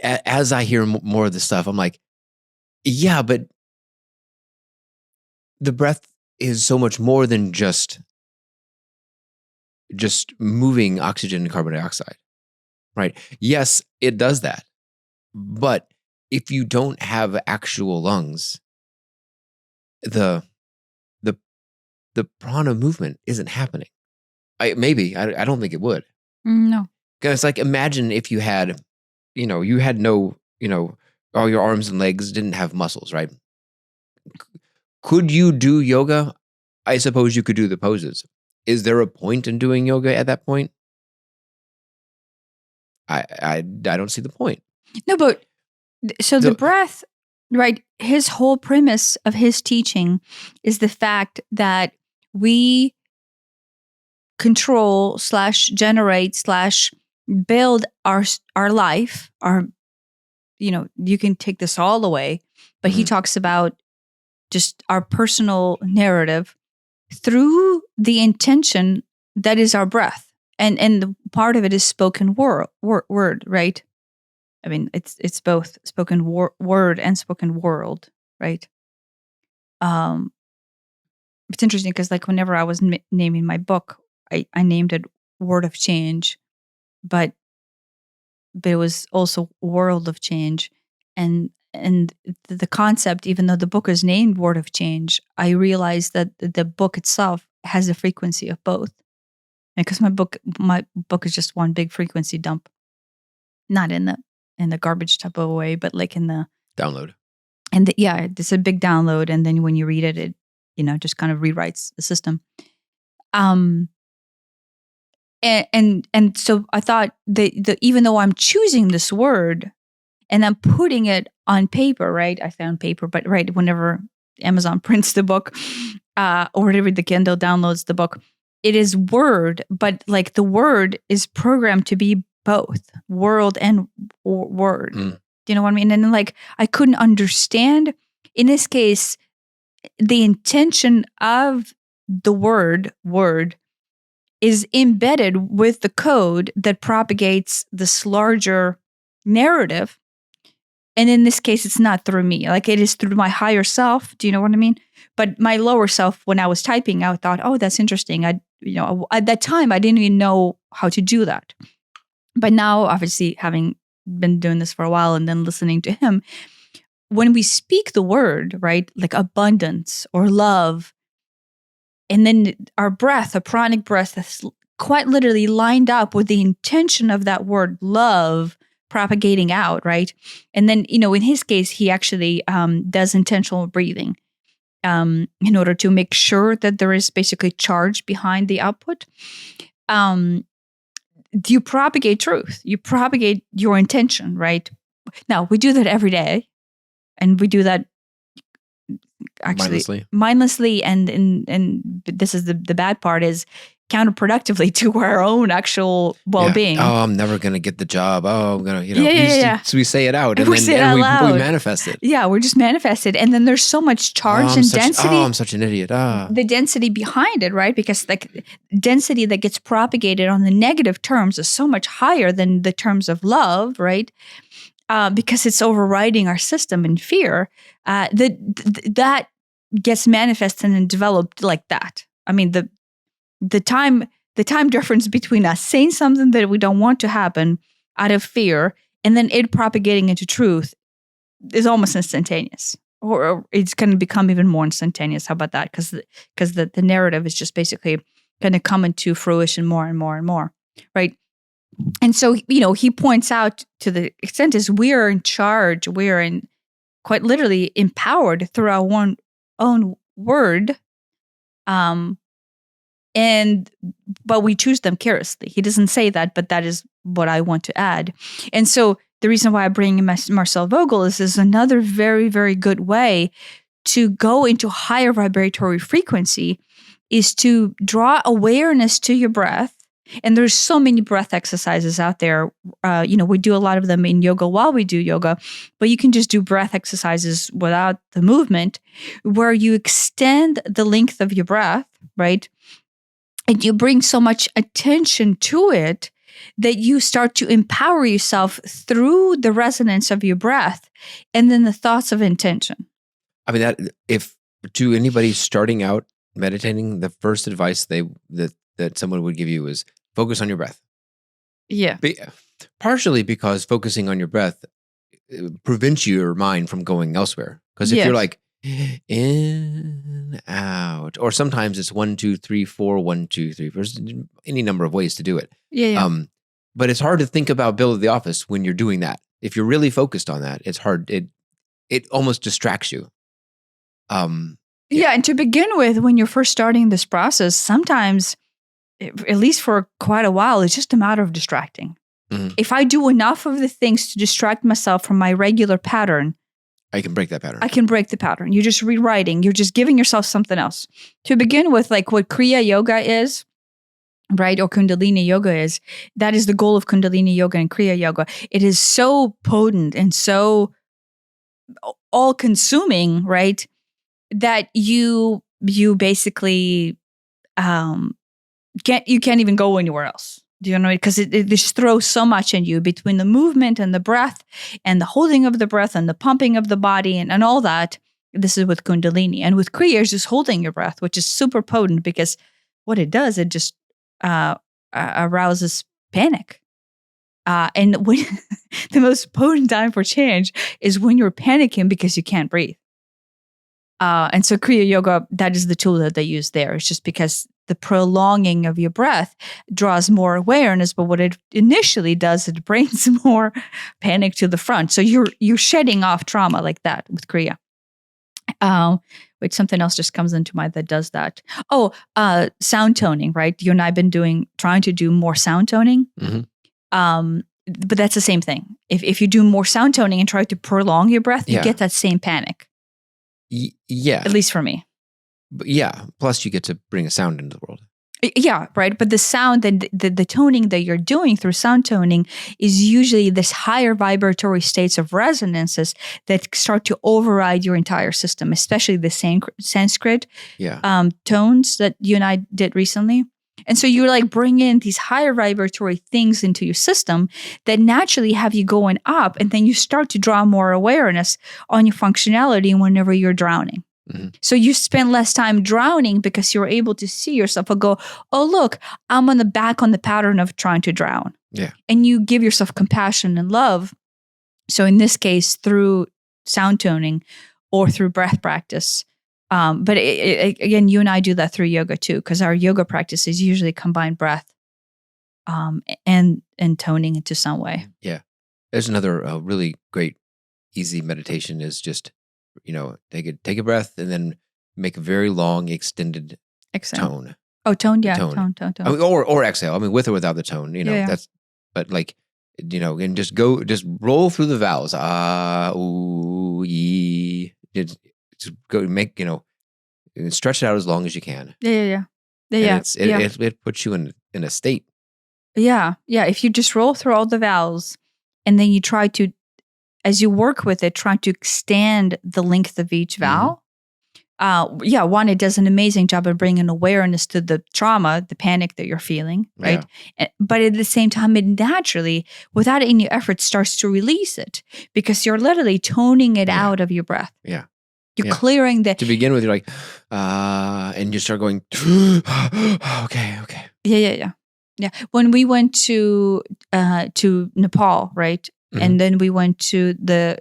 A: as I hear more of this stuff, I'm like, yeah, but the breath is so much more than just moving oxygen and carbon dioxide, right? Yes, it does that. But if you don't have actual lungs, the prana movement isn't happening. I don't think it would.
B: No.
A: Because like, imagine if you had, you had no, all your arms and legs didn't have muscles, right? Could you do yoga? I suppose you could do the poses. Is there a point in doing yoga at that point? I don't see the point.
B: No, but so the breath Right. His whole premise of his teaching is the fact that we control / generate / build our life, you can take this all away, but he talks about just our personal narrative through the intention that is our breath. And the part of it is spoken word, right? I mean, it's both spoken word and spoken world, right? It's interesting because like whenever I was naming my book, I named it Word of Change, but it was also World of Change, and the concept, even though the book is named Word of Change, I realized that the book itself has a frequency of both, because my book is just one big frequency dump, not in the garbage type of way, but like in the
A: download.
B: And it's a big download, and then when you read it just kind of rewrites the system. And so I thought that even though I'm choosing this word and I'm putting it on paper, right? I found paper, but right, whenever Amazon prints the book, or whatever the Kindle downloads the book, it is word, but like the word is programmed to be both world and word. Do you know what I mean? And then like I couldn't understand, in this case, the intention of the word is embedded with the code that propagates this larger narrative. And in this case, it's not through me. Like it is through my higher self. Do you know what I mean? But my lower self, when I was typing, I thought, oh, that's interesting. At that time, I didn't even know how to do that. But now, obviously, having been doing this for a while and then listening to him, when we speak the word, right, like abundance or love, and then our breath, a pranic breath, that's quite literally lined up with the intention of that word love propagating out, right? And then, in his case, he actually does intentional breathing in order to make sure that there is basically charge behind the output. You propagate truth. You propagate your intention, right? Now, we do that every day. And we do that actually mindlessly, and this is the bad part, is counterproductively to our own actual well-being.
A: Oh, I'm never going to get the job. Oh, I'm going to, So we say it out and then we manifest it.
B: Yeah, we're just manifested. And then there's so much charge and density.
A: I'm such an idiot.
B: The density behind it, right? Because like density that gets propagated on the negative terms is so much higher than the terms of love, right? Because it's overriding our system in fear, that gets manifested and developed like that. I mean, the time difference between us saying something that we don't want to happen out of fear and then it propagating into truth is almost instantaneous, or it's going to become even more instantaneous. How about that? Because the narrative is just basically going to come into fruition more and more and more, right? And so, he points out, to the extent is we are in charge, we are quite literally empowered through our own word, but we choose them carelessly. He doesn't say that, but that is what I want to add. And so the reason why I bring in Marcel Vogel is another very, very good way to go into higher vibratory frequency is to draw awareness to your breath. And there's so many breath exercises out there. We do a lot of them in yoga while we do yoga, but you can just do breath exercises without the movement, where you extend the length of your breath, right? And you bring so much attention to it that you start to empower yourself through the resonance of your breath and then the thoughts of intention.
A: I mean, that if to anybody starting out meditating, the first advice that someone would give you is focus on your breath.
B: Yeah.
A: Partially because focusing on your breath prevents your mind from going elsewhere. Because if you're like in, out, or sometimes it's 1, 2, 3, 4, 1, 2, 3. There's any number of ways to do it.
B: Yeah.
A: But it's hard to think about Bill of the Office when you're doing that. If you're really focused on that, it's hard. It almost distracts you.
B: Yeah, and to begin with, when you're first starting this process, sometimes, at least for quite a while, it's just a matter of distracting. Mm-hmm. If I do enough of the things to distract myself from my regular pattern,
A: I can break that pattern.
B: I can break the pattern. You're just rewriting. You're just giving yourself something else. To begin with, like what Kriya Yoga is, right? Or Kundalini Yoga is, that is the goal of Kundalini Yoga and Kriya Yoga. It is so potent and so all-consuming, right? That you basically you can't even go anywhere else. Do you know? Because it just throws so much in you between the movement and the breath and the holding of the breath and the pumping of the body and all that. This is with Kundalini. And with Kriya, it's just holding your breath, which is super potent because what it does, it just arouses panic. And when the most potent time for change is when you're panicking because you can't breathe. And so Kriya Yoga, that is the tool that they use there. It's just because the prolonging of your breath draws more awareness, but what it initially does, it brings more panic to the front. So you're shedding off trauma like that with Kriya. Wait, something else just comes into mind that does that. Oh, sound toning, right? You and I have been trying to do more sound toning.
A: Mm-hmm.
B: But that's the same thing. If you do more sound toning and try to prolong your breath, you get that same panic.
A: Yeah.
B: At least for me.
A: But yeah. Plus you get to bring a sound into the world.
B: Yeah, right. But the sound and the toning that you're doing through sound toning is usually this higher vibratory states of resonances that start to override your entire system, especially the Sanskrit tones that you and I did recently. And so you like bring in these higher vibratory things into your system that naturally have you going up, and then you start to draw more awareness on your functionality whenever you're drowning. Mm-hmm. So you spend less time drowning because you're able to see yourself and go, oh, look, I'm on the pattern of trying to drown.
A: Yeah.
B: And you give yourself compassion and love. So in this case, through sound toning or through breath practice. But again, you and I do that through yoga too, because our yoga practices usually combine breath and toning into some way.
A: Yeah. There's another really great, easy meditation is just, take a breath and then make a very long, extended tone.
B: Oh, tone, yeah, tone.
A: I mean, or exhale. I mean, with or without the tone, that's, but like, and just roll through the vowels. Ooh, ee. Just go make, stretch it out as long as you can.
B: Yeah.
A: It puts you in a state.
B: Yeah. If you just roll through all the vowels and then you try to, as you work with it, trying to extend the length of each vowel. Mm-hmm. It does an amazing job of bringing awareness to the trauma, the panic that you're feeling, right? Yeah. But at the same time, it naturally, without any effort, starts to release it because you're literally toning it out of your breath.
A: Yeah.
B: You're clearing the...
A: To begin with, you're like, and you start going, okay.
B: Yeah. When we went to Nepal, right? Mm-hmm. And then we went to the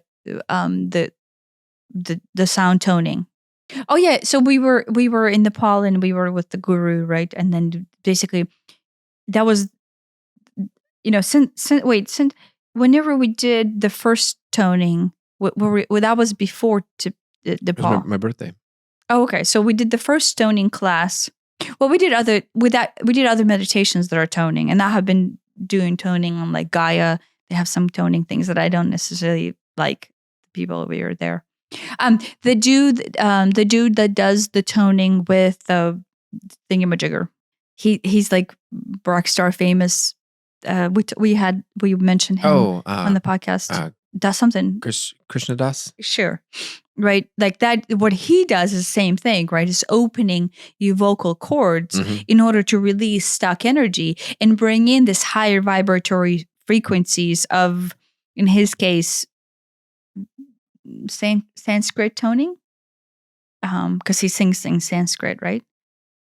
B: sound toning. Oh yeah, so we were in Nepal and we were with the guru, right? And then basically that was, since whenever we did the first toning, that was before Nepal.
A: It was my birthday.
B: Oh, okay. So we did the first toning class. Well, we did other meditations that are toning, and I have been doing toning on like Gaia. They have some toning things that I don't necessarily like. The people over there. The dude that does the toning with the thingamajigger, he's like rock star famous. We mentioned him on the podcast. Does something.
A: Krishna Das?
B: Sure. Right. Like that, what he does is the same thing, right? Is opening your vocal cords in order to release stuck energy and bring in this higher vibratory frequencies of, in his case, Sanskrit toning. Because he sings in Sanskrit, right?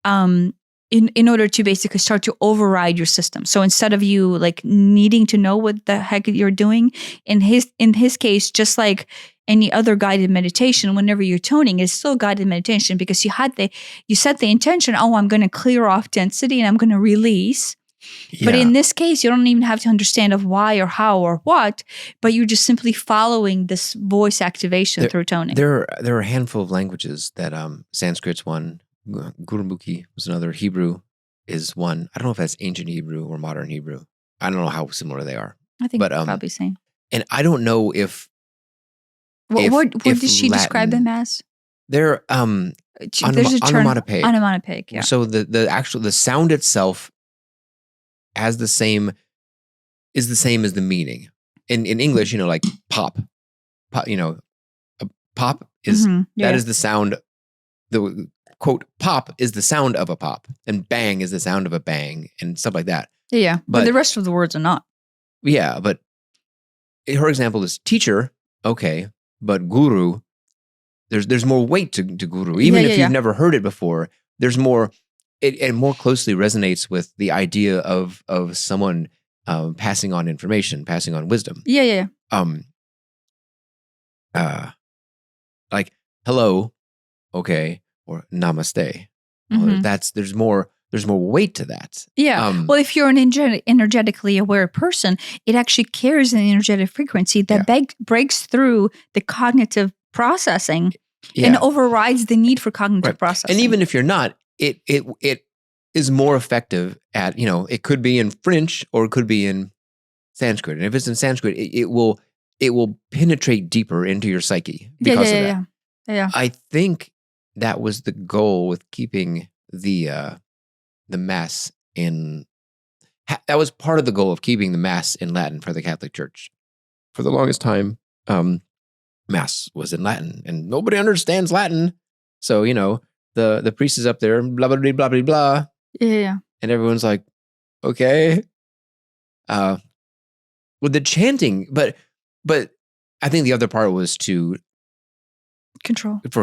B: In order to basically start to override your system. So instead of you like needing to know what the heck you're doing, in his case, just like any other guided meditation, whenever you're toning, it's still guided meditation because you set the intention, I'm going to clear off density and I'm going to release. Yeah. But in this case, you don't even have to understand of why or how or what, but you're just simply following this voice activation through toning.
A: There are a handful of languages that Sanskrit's one, Gurumukhi was another, Hebrew is one. I don't know if that's ancient Hebrew or modern Hebrew. I don't know how similar they are.
B: I think probably same.
A: And I don't know if
B: What
A: if
B: does she describe
A: Latin-
B: them as?
A: They're
B: There's a term,
A: onomatopoeic.
B: onomatopoeic. Yeah.
A: So the sound itself is the same as the meaning. In English, like pop, a pop is
B: Mhm. Yeah.
A: that is the sound. The quote pop is the sound of a pop, and bang is the sound of a bang, and stuff like that.
B: Yeah. But
A: But-
B: the rest of the words are not.
A: Yeah, but her example is teacher, okay, but guru, there's more weight to guru. Even
B: Yeah,
A: if
B: yeah,
A: you've never heard it before, there's more. It more closely resonates with the idea of someone passing on information, passing on wisdom.
B: Yeah.
A: Like hello, okay, or namaste.
B: Mhm.
A: There's more weight to that.
B: Yeah. Well, if you're an energetically aware person, it actually carries an energetic frequency that breaks through the cognitive processing and overrides the need for cognitive processing.
A: And even if you're not, it is more effective at, it could be in French or it could be in Sanskrit. And if it's in Sanskrit, it will penetrate deeper into your psyche because of that.
B: Yeah.
A: I think that was the goal with keeping the Mass in. That was part of the goal of keeping the Mass in Latin for the Catholic Church. For the longest time, Mass was in Latin, and nobody understands Latin. So the priest is up there, blah blah blah blah blah blah,
B: Yeah.
A: and everyone's like, okay. With the chanting, but I think the other part was for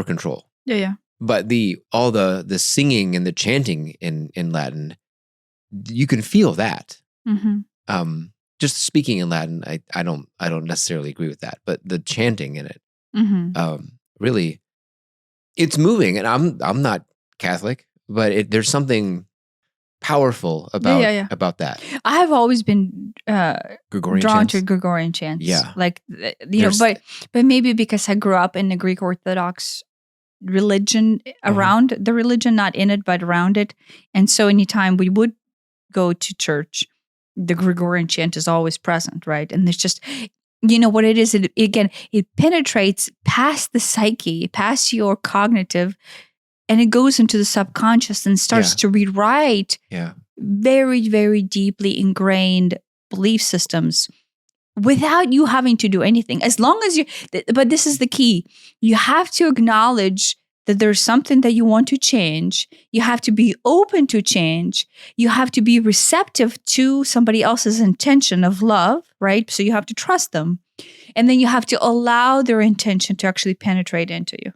A: control.
B: Yeah.
A: But all the singing and the chanting in Latin, you can feel that.
B: Mm-hmm.
A: Just speaking in Latin, I don't necessarily agree with that, but the chanting in it, really, it's moving. And I'm not Catholic, but there's something powerful about that.
B: I have always been
A: Gregorian
B: drawn
A: chants?
B: to Gregorian chants.
A: Yeah.
B: Like, but maybe because I grew up in the Greek Orthodox religion, around the religion, not in it, but around it. And so anytime we would go to church, the Gregorian chant is always present, right? And there's just, what it is, it penetrates past the psyche, past your cognitive, and it goes into the subconscious and starts to rewrite very, very deeply ingrained belief systems without you having to do anything. As long as but this is the key. You have to acknowledge that there's something that you want to change. You have to be open to change. You have to be receptive to somebody else's intention of love, right? So you have to trust them. And then you have to allow their intention to actually penetrate into you.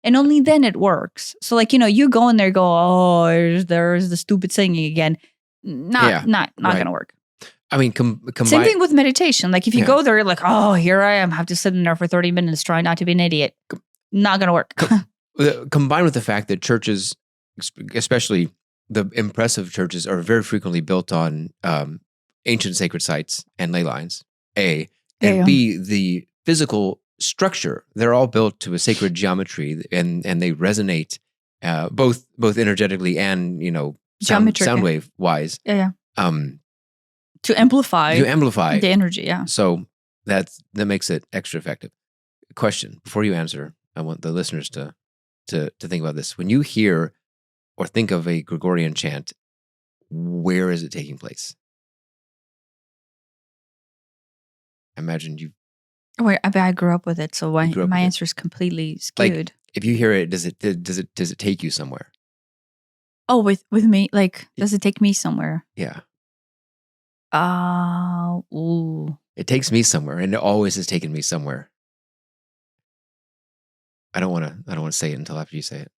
B: And only then it works. So you go in there, oh, there's the stupid singing again. Not going to work.
A: I mean,
B: same thing with meditation. Like if you go there, you're like, oh, here I am, have to sit in there for 30 minutes, try not to be an idiot. Not going to work.
A: Combined with the fact that churches, especially the impressive churches, are very frequently built on ancient sacred sites and ley lines, A, and B, the physical structure. They're all built to a sacred geometry, and they resonate both energetically and sound wave wise. To amplify
B: the energy. Yeah.
A: So that makes it extra effective. Question: before you answer, I want the listeners to think about this. When you hear or think of a Gregorian chant, where is it taking place? Imagine you.
B: Wait, I grew up with it, so my answer is completely skewed.
A: Like, if you hear it, does it take you somewhere?
B: Oh, with me, like, does it take me somewhere?
A: Yeah.
B: Ooh.
A: It takes me somewhere, and it always has taken me somewhere. I don't want to say it until after you say it.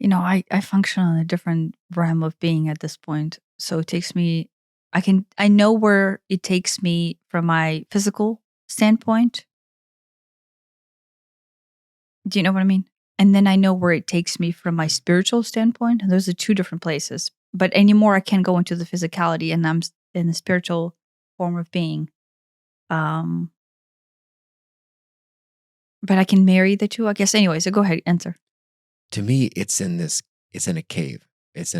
B: I function on a different realm of being at this point. So it takes me, I know where it takes me from my physical standpoint. Do you know what I mean? And then I know where it takes me from my spiritual standpoint. And those are two different places. But anymore, I can't go into the physicality, and I'm in the spiritual form of being. But I can marry the two, I guess. Anyway, so go ahead, answer.
A: To me, it's in a cave. There's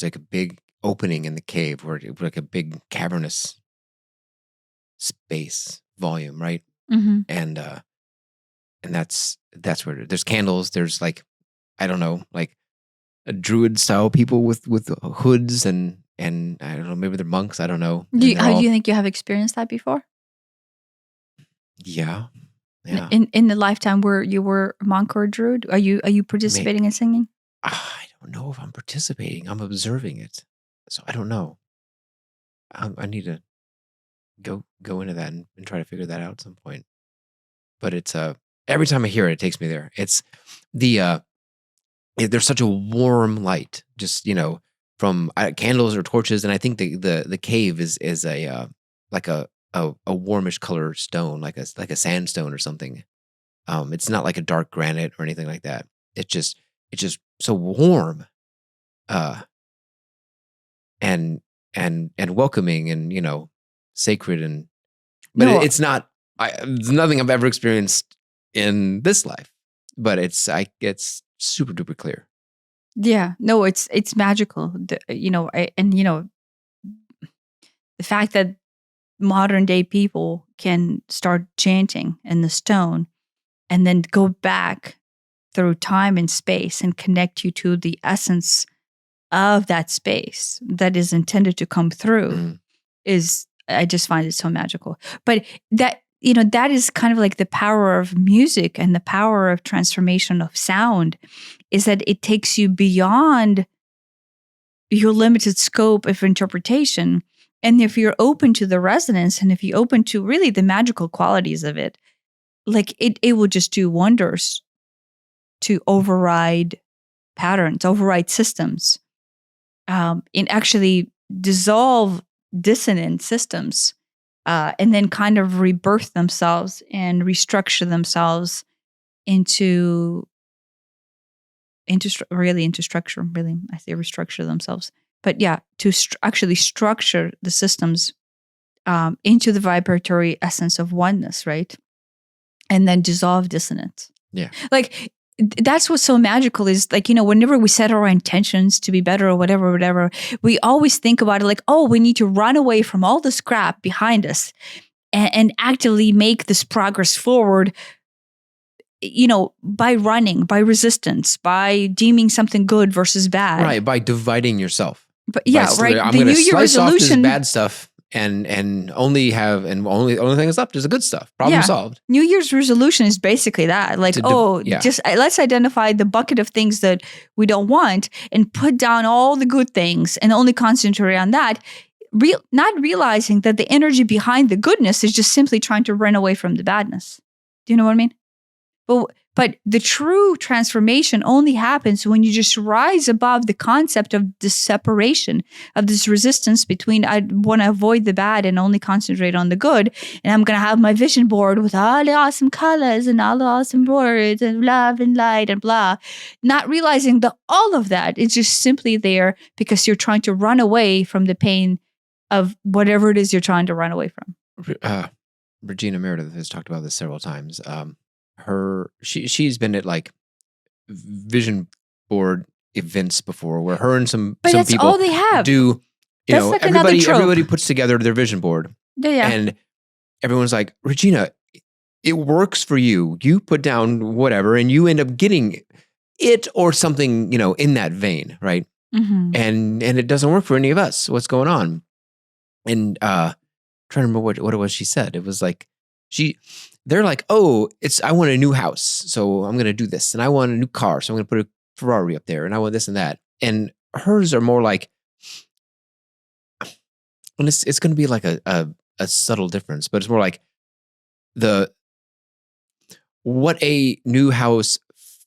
A: like a big opening in the cave where it, like a big cavernous space volume, right?
B: Mm-hmm.
A: And that's where there's candles. There's like, I don't know, like a druid style people with hoods and I don't know, maybe they're monks. I don't know. And they're
B: Do
A: all,
B: you think you have experienced that before?
A: yeah.
B: In the lifetime where you were a monk or a druid? Are you participating in singing?
A: I don't know if I'm participating. I'm observing it, so I don't know. I need to go into that and try to figure that out at some point. But it's every time I hear it, it takes me there. It's the there's such a warm light, just from candles or torches, and I think the cave is a like a warmish color stone, like a sandstone or something. It's not like a dark granite or anything like that. It's just so warm, uh, and welcoming and sacred but
B: No,
A: it's not. It's nothing I've ever experienced in this life, but it's super duper clear.
B: yeah, no, it's magical. The fact that modern day people can start chanting in the stone and then go back through time and space and connect you to the essence of that space that is intended to come through is, I just find it so magical. But that is kind of like the power of music and the power of transformation of sound, is that it takes you beyond your limited scope of interpretation. And if you're open to the resonance, and if you're open to really the magical qualities of it, like it will just do wonders to override patterns, override systems, and actually dissolve dissonant systems, and then kind of rebirth themselves and restructure themselves into structure. Really, I say restructure themselves, but yeah, to actually structure the systems into the vibratory essence of oneness, right? And then dissolve dissonance.
A: Yeah.
B: Like, that's what's so magical is, like, whenever we set our intentions to be better or whatever, we always think about it like, oh, we need to run away from all this crap behind us and actively make this progress forward, by running, by resistance, by deeming something good versus bad.
A: Right, by dividing yourself.
B: But yeah, right.
A: I'm going to slice off this bad stuff and only only thing that's left is the good stuff. Problem solved.
B: New Year's resolution is basically that. Like, just let's identify the bucket of things that we don't want and put down all the good things and only concentrate on that. Not realizing that the energy behind the goodness is just simply trying to run away from the badness. Do you know what I mean? But the true transformation only happens when you just rise above the concept of this separation, of this resistance between, I want to avoid the bad and only concentrate on the good. And I'm going to have my vision board with all the awesome colors and all the awesome words and love and light and blah. Not realizing that all of that is just simply there because you're trying to run away from the pain of whatever it is you're trying to run away from.
A: Regina Meredith has talked about this several times. She's been at like vision board events before where her and some
B: that's
A: people
B: all they have.
A: Do
B: like everybody
A: puts together their vision board.
B: Yeah.
A: And everyone's like, Regina, it works for you. You put down whatever and you end up getting it or something, in that vein, right?
B: Mm-hmm.
A: And it doesn't work for any of us. What's going on? And trying to remember what it was she said. It was like they're like, oh, I want a new house, so I'm going to do this. And I want a new car, so I'm going to put a Ferrari up there. And I want this and that. And hers are more like, and it's going to be like a subtle difference, but it's more like what a new house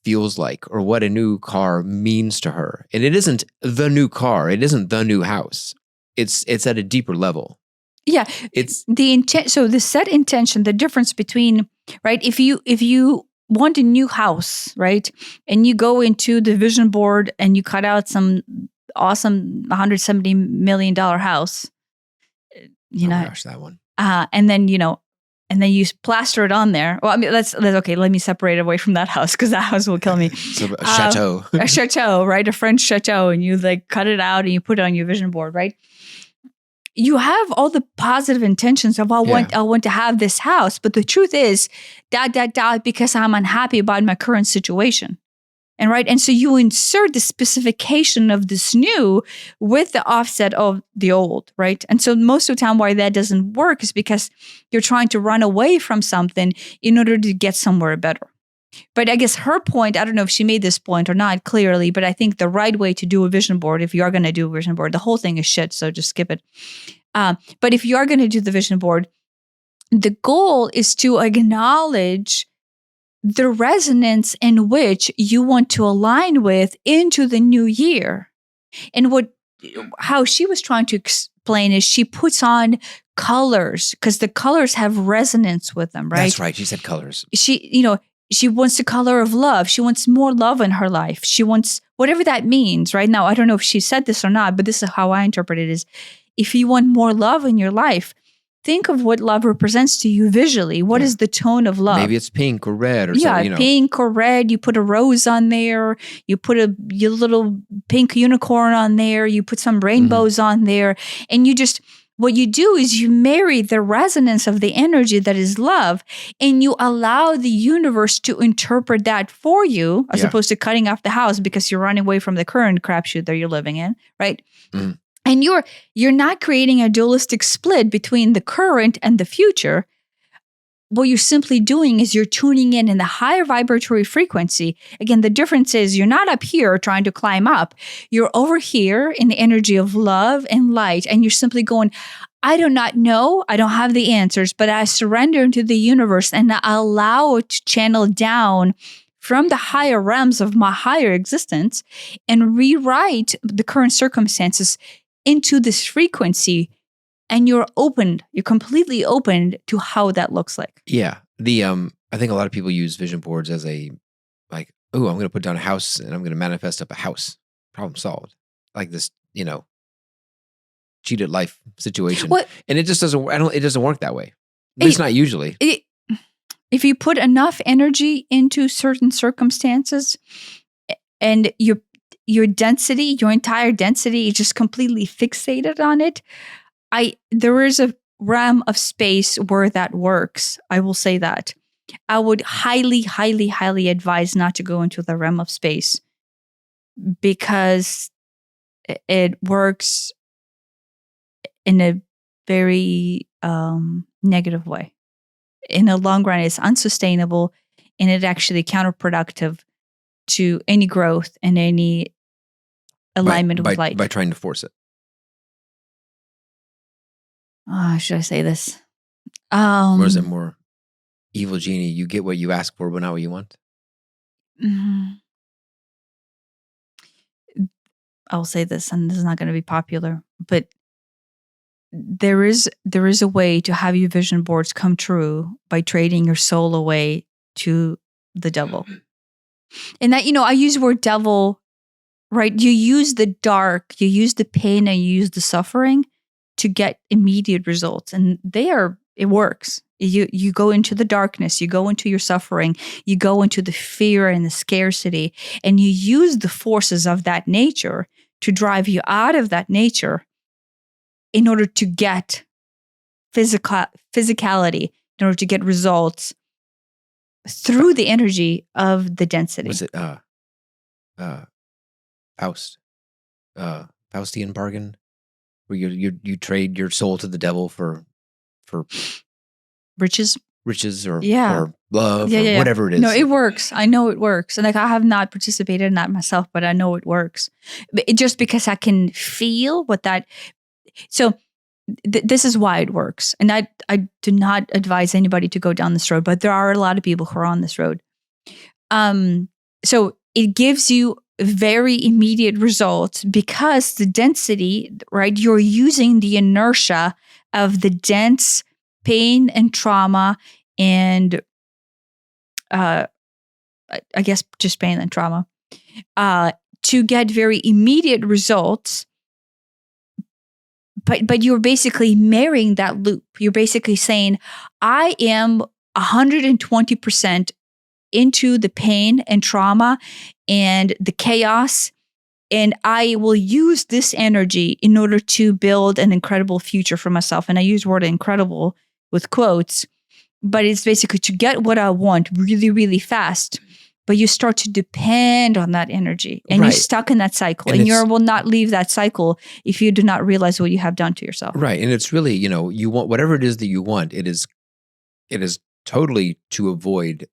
A: feels like or what a new car means to her. And it isn't the new car. It isn't the new house. It's at a deeper level.
B: Yeah, it's the intent. So the set intention, the difference between, right? If you want a new house, right, and you go into the vision board and you cut out some awesome $170 million house,
A: gosh, that one.
B: And then and then you plaster it on there. Well, I mean, that's okay. Let me separate away from that house because that house will kill me.
A: So a chateau.
B: A chateau, right? A French chateau, and you like cut it out and you put it on your vision board, right? You have all the positive intentions of I want to have this house, but the truth is, because I'm unhappy about my current situation. And right. And so you insert the specification of this new with the offset of the old. Right. And so most of the time why that doesn't work is because you're trying to run away from something in order to get somewhere better. But I guess her point, I don't know if she made this point or not clearly, but I think the right way to do a vision board, if you are going to do a vision board, the whole thing is shit. So just skip it. But if you are going to do the vision board, the goal is to acknowledge the resonance in which you want to align with into the new year. And how she was trying to explain is she puts on colors because the colors have resonance with them, right?
A: That's right. She said colors.
B: She wants the color of love. She wants more love in her life. She wants whatever that means. Right now, I don't know if she said this or not, but this is how I interpret it is if you want more love in your life, think of what love represents to you visually. What is the tone of love?
A: Maybe it's pink or red or something.
B: Yeah, pink or red. You put a rose on there. You put your little pink unicorn on there. You put some rainbows on there. And what you do is you marry the resonance of the energy that is love and you allow the universe to interpret that for you as opposed to cutting off the house because you're running away from the current crapshoot that you're living in, right? Mm. And you're not creating a dualistic split between the current and the future. What you're simply doing is you're tuning in the higher vibratory frequency. Again, the difference is you're not up here trying to climb up. You're over here in the energy of love and light. And you're simply going, I do not know. I don't have the answers, but I surrender into the universe and I allow it to channel down from the higher realms of my higher existence and rewrite the current circumstances into this frequency, and you're completely open to how that looks like.
A: Yeah. I think a lot of people use vision boards as I'm going to put down a house and I'm going to manifest up a house. Problem solved. Like this, cheated life situation.
B: What?
A: And it just it doesn't work that way. At least not usually.
B: If you put enough energy into certain circumstances and your density, your entire density is just completely fixated on it. There is a realm of space where that works. I will say that. I would highly, highly, highly advise not to go into the realm of space because it works in a very negative way. In the long run, it's unsustainable and it actually counterproductive to any growth and any alignment with light.
A: By trying to force it.
B: Should I say this?
A: Or is it more evil genie? You get what you ask for, but not what you want?
B: I'll say this, and this is not going to be popular, but there is a way to have your vision boards come true by trading your soul away to the devil. And that, I use the word devil, right? You use the dark, you use the pain, and you use the suffering to get immediate results. And it works. You go into the darkness, you go into your suffering, you go into the fear and the scarcity, and you use the forces of that nature to drive you out of that nature in order to get physicality, in order to get results through the energy of the density.
A: Was it Faustian bargain? Where you trade your soul to the devil for
B: riches
A: or love or whatever it is.
B: No, it works. I know it works. And I have not participated in that myself, but I know it works. But just because I can feel what that. So this is why it works. And I do not advise anybody to go down this road, but there are a lot of people who are on this road. So it gives you very immediate results because the density, right? You're using the inertia of the dense pain and trauma and I guess just pain and trauma to get very immediate results but you're basically marrying that loop. You're basically saying, I am 120% into the pain and trauma and the chaos, and I will use this energy in order to build an incredible future for myself. And I use the word incredible with quotes, but it's basically to get what I want really, really fast. But you start to depend on that energy, and
A: Right.
B: you're stuck in that cycle,
A: And
B: and you will not leave that cycle if you do not realize what you have done to yourself.
A: Right. And it's really, you want whatever it is that you want. It is totally to avoid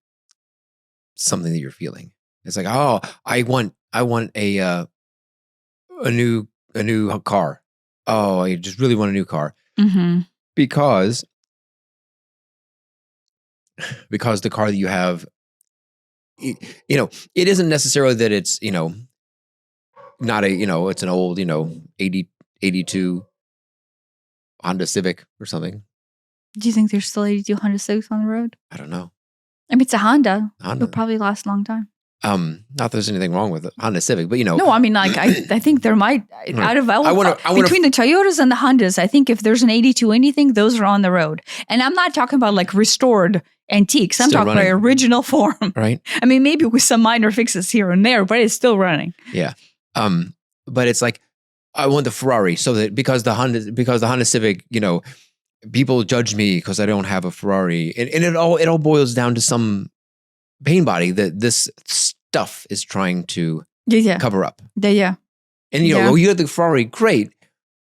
A: something that you're feeling. It's like, oh, I want a new car. Oh, I just really want a new car.
B: Mm-hmm.
A: Because the car that you have, it isn't necessarily that it's, not it's an old, 82 Honda Civic or something.
B: Do you think there's still 82 Honda Civics on the road?
A: I don't know.
B: I mean, it's a Honda. It'll probably last a long time.
A: Not that there's anything wrong with a Honda Civic, but
B: No, I mean, like, I think there might, out of between the Toyotas and the Hondas, I think if there's an 82 anything, those are on the road. And I'm not talking about like restored antiques. I'm talking about original form.
A: Right.
B: I mean, maybe with some minor fixes here and there, but it's still running.
A: Yeah. But it's like, I want the Ferrari so that because the Honda Civic, people judge me because I don't have a Ferrari. And it all boils down to some pain body that this stuff is trying to cover up.
B: Yeah.
A: And you get the Ferrari, great.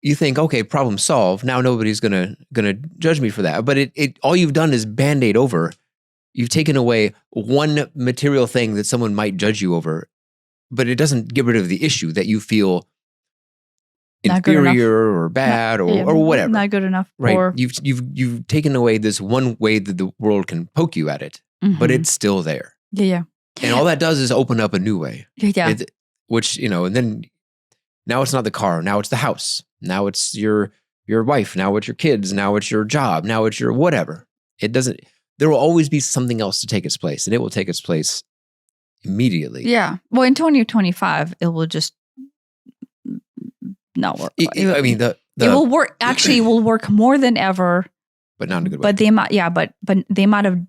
A: You think, okay, problem solved. Now nobody's gonna judge me for that. But it all you've done is Band-Aid over. You've taken away one material thing that someone might judge you over, but it doesn't get rid of the issue that you feel inferior or bad or whatever.
B: Not good enough.
A: Right.
B: Or,
A: you've taken away this one way that the world can poke you at it, but it's still there.
B: Yeah.
A: And all that does is open up a new way.
B: Yeah.
A: Which, and then now it's not the car. Now it's the house. Now it's your wife. Now it's your kids. Now it's your job. Now it's your whatever. There will always be something else to take its place, and it will take its place immediately.
B: Yeah. Well, in 2025, it will just not work.
A: It
B: will work. Actually, it will work more than ever.
A: But not in a good way.
B: But the amount of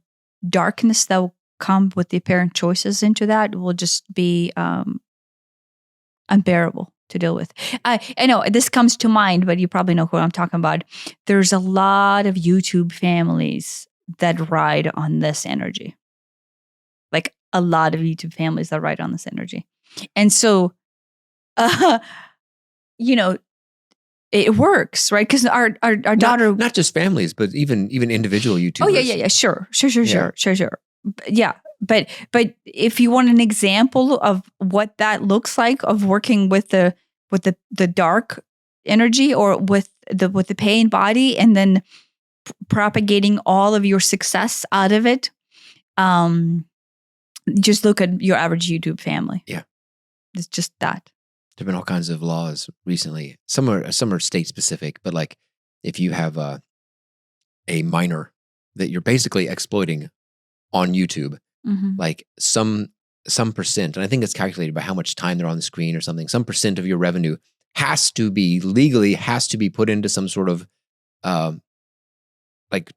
B: darkness that will come with the apparent choices into that will just be unbearable to deal with. I know this comes to mind, but you probably know who I'm talking about. There's a lot of YouTube families that ride on this energy. Like a lot of YouTube families that ride on this energy. And so, it works, right? Because our daughter...
A: Not just families, but even individual YouTubers.
B: Oh, yeah. Sure. Yeah. But if you want an example of what that looks like of working with the dark energy or with the pain body and then propagating all of your success out of it, just look at your average YouTube family.
A: Yeah.
B: It's just that.
A: There've been all kinds of laws recently. Some are state specific, but like if you have a minor that you're basically exploiting on YouTube, like some percent, and I think it's calculated by how much time they're on the screen or something, some percent of your revenue has to be put into some sort of like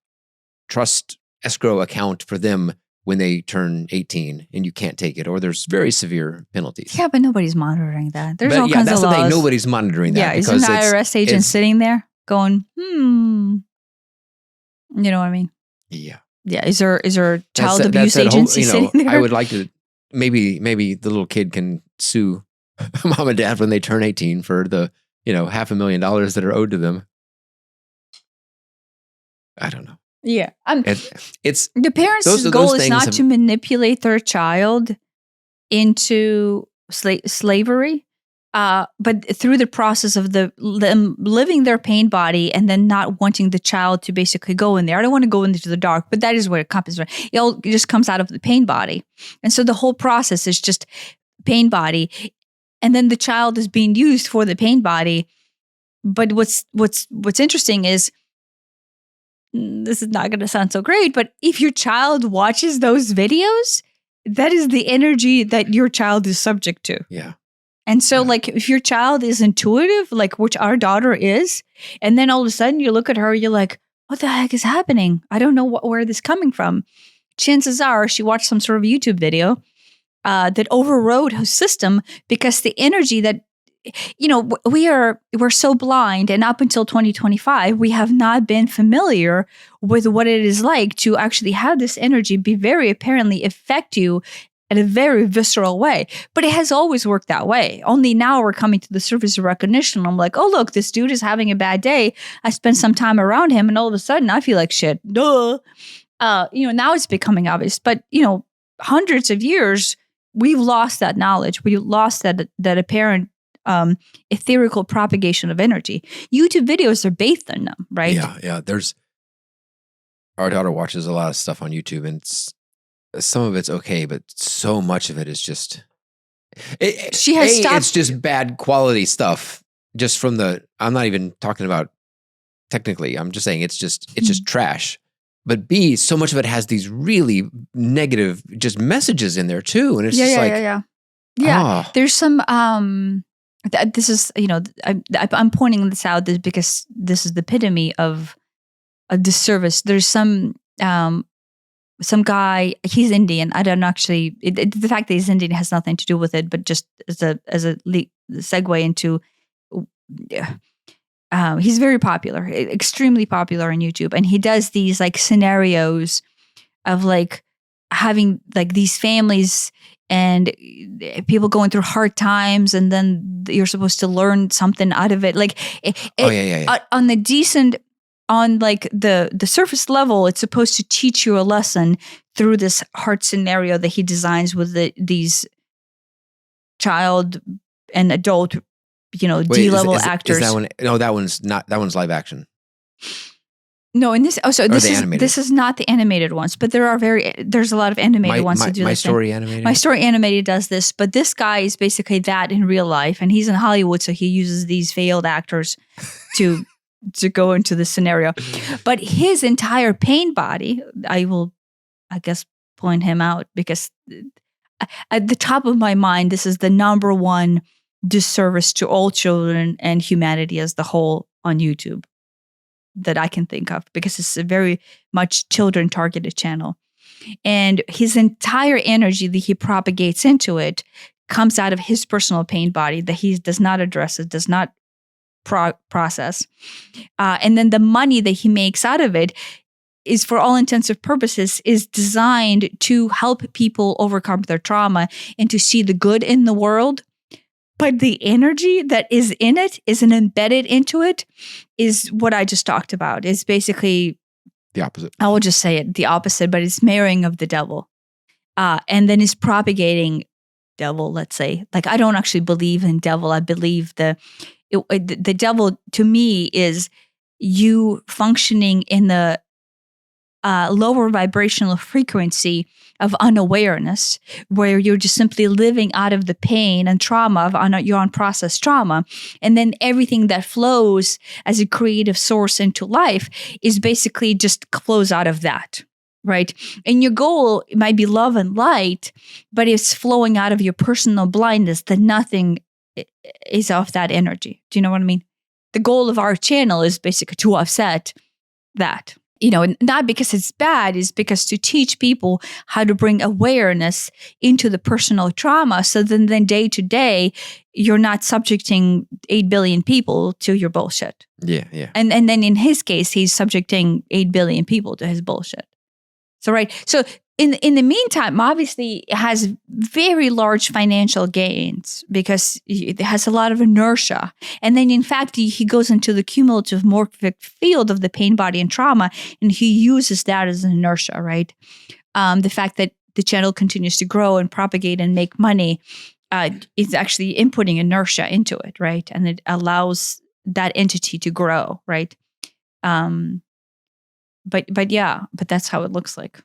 A: trust escrow account for them when they turn 18 and you can't take it, or there's very severe penalties.
B: Yeah, but nobody's monitoring that. There's all kinds of laws.
A: That's the thing. Nobody's monitoring that.
B: Yeah, is an IRS agent sitting there going, You know what I mean?
A: Yeah.
B: Yeah. Is there a child abuse agency sitting there?
A: I would like to, maybe the little kid can sue mom and dad when they turn 18 for the, $500,000 that are owed to them. I don't know.
B: Yeah.
A: It's
B: the parents' goal is not to manipulate their child into slavery, but through the process of them living their pain body and then not wanting the child to basically go in there. I don't want to go into the dark, but that is where it comes from. It just comes out of the pain body. And so the whole process is just pain body. And then the child is being used for the pain body. But what's interesting is, this is not going to sound so great, but if your child watches those videos, that is the energy that your child is subject to.
A: Yeah.
B: And so like if your child is intuitive, like which our daughter is, and then all of a sudden you look at her, you're like, what the heck is happening? I don't know where this is coming from. Chances are she watched some sort of YouTube video that overrode her system, because the energy that, we're so blind, and up until 2025, we have not been familiar with what it is like to actually have this energy be very apparently affect you in a very visceral way. But it has always worked that way. Only now we're coming to the surface of recognition. I'm like, oh, look, this dude is having a bad day. I spent some time around him, and all of a sudden I feel like shit. Duh. Now it's becoming obvious. But, hundreds of years, we've lost that knowledge. We lost that apparent etherical propagation of energy. YouTube videos are bathed in them, right?
A: Yeah. Our daughter watches a lot of stuff on YouTube, and some of it's okay, but so much of it is just it's just bad quality stuff. Just from I'm not even talking about technically. I'm just saying it's just trash. But B, so much of it has these really negative just messages in there too, and it's
B: yeah. There's some this is I'm pointing this out because this is the epitome of a disservice. There's some guy, he's Indian. I don't actually, the fact that he's Indian has nothing to do with it, but just as a segue into, he's very popular, extremely popular on YouTube. And he does these like scenarios of like having like these families and people going through hard times, and then you're supposed to learn something out of it. Like on the decent, on like the surface level, it's supposed to teach you a lesson through this hard scenario that he designs with these child and adult, D-level actors.
A: Is that one? No, that one's not. That one's live action.
B: No, in this. Oh, so this is not the animated ones, but there's a lot of animated ones that do
A: My
B: this.
A: Story Animated.
B: My Story Animated does this, but this guy is basically that in real life, and he's in Hollywood, so he uses these failed actors to go into the scenario. But his entire pain body, I guess, point him out, because at the top of my mind, this is the number one disservice to all children and humanity as the whole on YouTube that I can think of, because it's a very much children targeted channel. And his entire energy that he propagates into it comes out of his personal pain body that he does not address, it does not process. And then the money that he makes out of it is, for all intents and purposes, is designed to help people overcome their trauma and to see the good in the world. But the energy that is in it, is embedded into it, is what I just talked about. It's basically
A: the opposite.
B: I will just say it, the opposite, but it's marrying of the devil. And then is propagating devil, let's say. Like, I don't actually believe in devil. I believe the devil, to me, is you functioning in the lower vibrational frequency of unawareness, where you're just simply living out of the pain and trauma of your unprocessed trauma. And then everything that flows as a creative source into life is basically just flows out of that, right? And your goal might be love and light, but it's flowing out of your personal blindness that nothing is of that energy. Do you know what I mean? The goal of our channel is basically to offset that. Not because it's bad, it's because to teach people how to bring awareness into the personal trauma, so then day to day, you're not subjecting 8 billion people to your bullshit.
A: Yeah.
B: And then in his case, he's subjecting 8 billion people to his bullshit. So, right. So in the meantime, obviously, it has very large financial gains because it has a lot of inertia. And then, in fact, he goes into the cumulative morphic field of the pain, body, and trauma, and he uses that as an inertia, right? The fact that the channel continues to grow and propagate and make money is actually inputting inertia into it, right? And it allows that entity to grow, right? But that's how it looks like.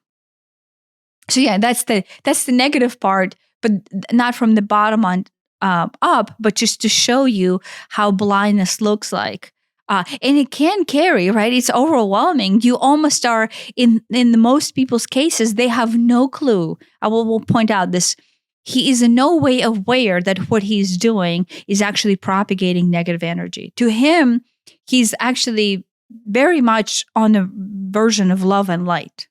B: So yeah, that's the negative part, but not from the bottom on up, but just to show you how blindness looks like. And it can carry, right? It's overwhelming. You almost are, in the most people's cases, they have no clue. I will point out this he is in no way aware that what he's doing is actually propagating negative energy. To him, he's actually very much on a version of love and light.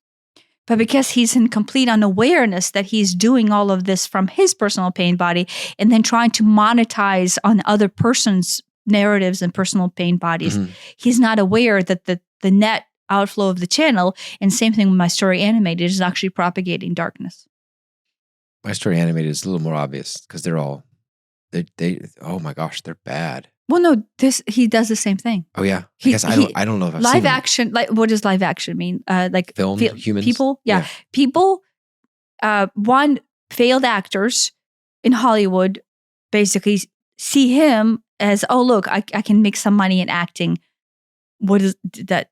B: But because he's in complete unawareness that he's doing all of this from his personal pain body and then trying to monetize on other person's narratives and personal pain bodies, he's not aware that the net outflow of the channel, and same thing with My Story Animated, is actually propagating darkness.
A: My Story Animated is a little more obvious because they oh my gosh, they're bad.
B: Well, no, he does the same thing.
A: Oh yeah, I don't know if I've
B: live
A: seen
B: action. Like, what does live action mean? Like
A: film, humans,
B: people. Yeah, people. One, failed actors in Hollywood basically see him as, oh look, I can make some money in acting. What is that?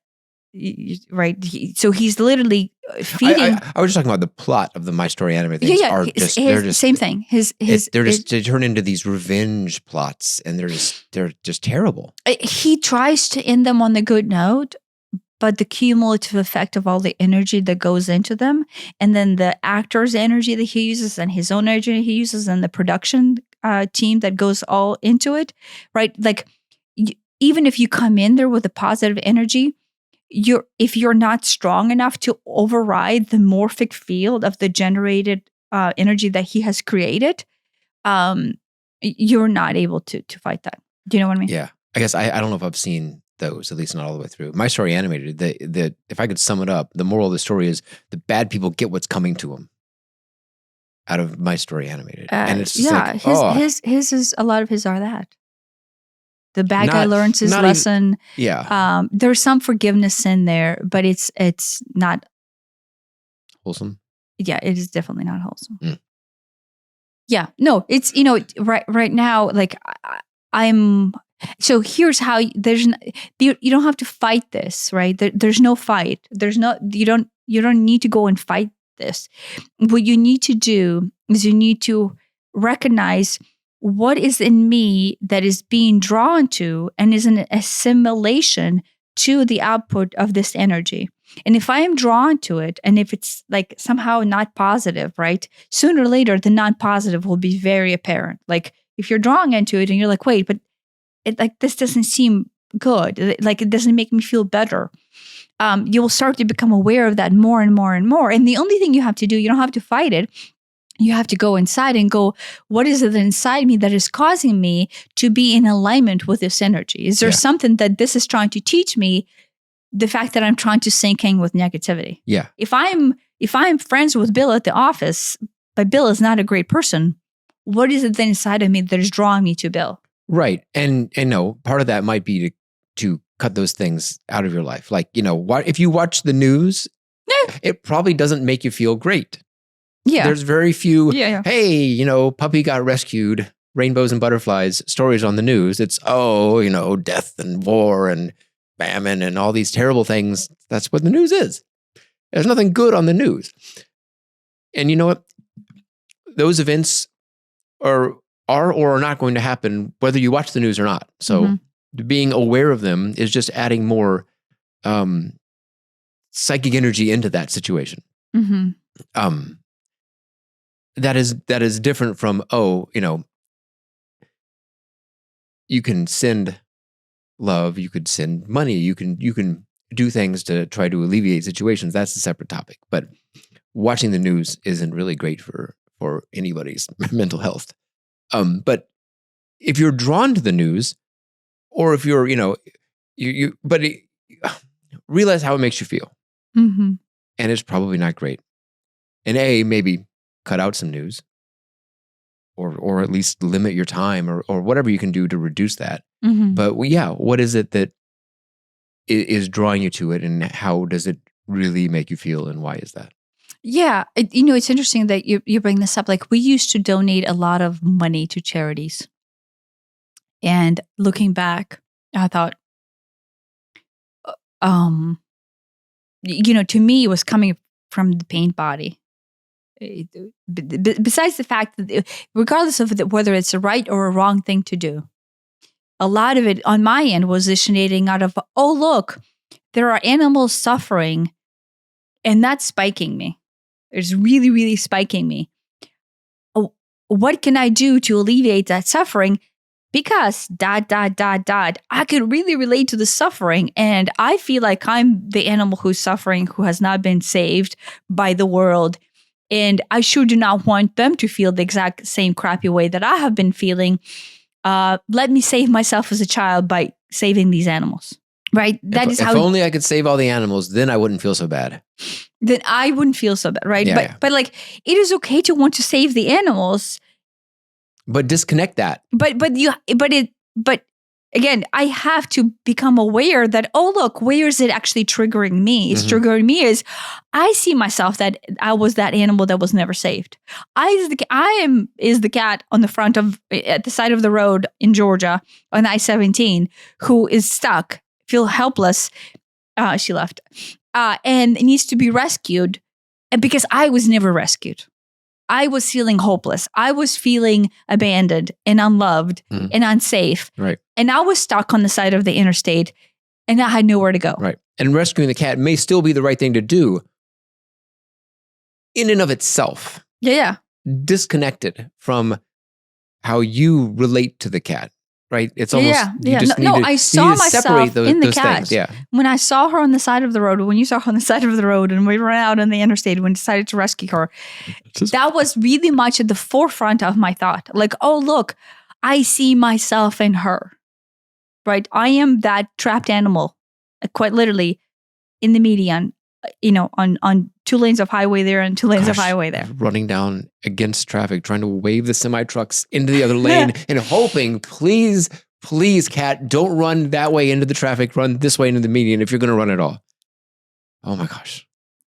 B: Right. So he's literally feeding.
A: I was just talking about the plot of the My Story anime things.
B: Yeah, they're just same thing.
A: They turn into these revenge plots, and they're just terrible.
B: He tries to end them on the good note, but the cumulative effect of all the energy that goes into them, and then the actor's energy that he uses, and his own energy he uses, and the production team that goes all into it, right? Like, even if you come in there with a positive energy, if you're not strong enough to override the morphic field of the generated energy that he has created, you're not able to fight that. Do you know what I mean?
A: Yeah. I guess I don't know if I've seen those, at least not all the way through. My Story Animated, the if I could sum it up, the moral of the story is the bad people get what's coming to them out of My Story Animated. And it's just
B: his is, a lot of his are that. The bad guy learns his lesson. There's some forgiveness in there, but it's not
A: wholesome.
B: Yeah, it is definitely not wholesome. Yeah, no, it's right now. Like I'm. So here's how you don't have to fight this, right? There's no fight. You don't need to go and fight this. What you need to do is you need to recognize what is in me that is being drawn to and is an assimilation to the output of this energy. And if I am drawn to it, and if it's like somehow not positive, right? Sooner or later, the non-positive will be very apparent. Like if you're drawn into it and you're like, wait, but this doesn't seem good. Like it doesn't make me feel better. You will start to become aware of that more and more and more. And the only thing you have to do, you don't have to fight it. You have to go inside and go, what is it inside me that is causing me to be in alignment with this energy? Is there something that this is trying to teach me? The fact that I'm trying to sink in with negativity.
A: Yeah.
B: If I'm friends with Bill at the office, but Bill is not a great person, what is it then inside of me that is drawing me to Bill?
A: Right. And no, part of that might be to cut those things out of your life. Like, if you watch the news, it probably doesn't make you feel great.
B: Yeah.
A: There's very few, hey, puppy got rescued, rainbows and butterflies stories on the news. It's, death and war and famine and all these terrible things. That's what the news is. There's nothing good on the news. And you know what? Those events are or are not going to happen whether you watch the news or not. So being aware of them is just adding more psychic energy into that situation. That is different from, you can send love, you could send money, you can do things to try to alleviate situations. That's a separate topic. But watching the news isn't really great for anybody's mental health. But if you're drawn to the news, or if you're, realize how it makes you feel. And it's probably not great. And maybe cut out some news, or at least limit your time, or whatever you can do to reduce that. But what is it that is drawing you to it, and how does it really make you feel, and why is that?
B: Yeah, it's interesting that you bring this up. Like we used to donate a lot of money to charities, and looking back, I thought, to me, it was coming from the pain body. Besides the fact that regardless of whether it's a right or a wrong thing to do, a lot of it on my end was originating out of, oh, look, there are animals suffering, and that's spiking me. It's really, really spiking me. Oh, what can I do to alleviate that suffering? Because ... I could really relate to the suffering. And I feel like I'm the animal who's suffering, who has not been saved by the world. And I sure do not want them to feel the exact same crappy way that I have been feeling. Let me save myself as a child by saving these animals. Right?
A: If only I could save all the animals, then I wouldn't feel so bad.
B: Then I wouldn't feel so bad, right?
A: Yeah,
B: but like, it is okay to want to save the animals.
A: But disconnect that.
B: But again, I have to become aware that, oh, look, where is it actually triggering me? It's triggering me is I see myself that I was that animal that was never saved. I am the cat on the front of, at the side of the road in Georgia on I-17 who is stuck, feel helpless. She left, and needs to be rescued. And because I was never rescued. I was feeling hopeless. I was feeling abandoned and unloved and unsafe.
A: Right.
B: And I was stuck on the side of the interstate and I had nowhere to go.
A: Right. And rescuing the cat may still be the right thing to do in and of itself.
B: Yeah.
A: Disconnected from how you relate to the cat. Right? It's almost
B: I saw myself in the cat.
A: Things. Yeah.
B: When I saw her on the side of the road, when you saw her on the side of the road and we ran out on the interstate and we decided to rescue her, that was really much at the forefront of my thought. Like, oh, look, I see myself in her. Right? I am that trapped animal, quite literally, in the median, on 2 lanes of highway there and 2 lanes of highway there.
A: Running down against traffic, trying to wave the semi-trucks into the other lane and hoping, please, cat, don't run that way into the traffic. Run this way into the median if you're going to run at all. Oh my gosh.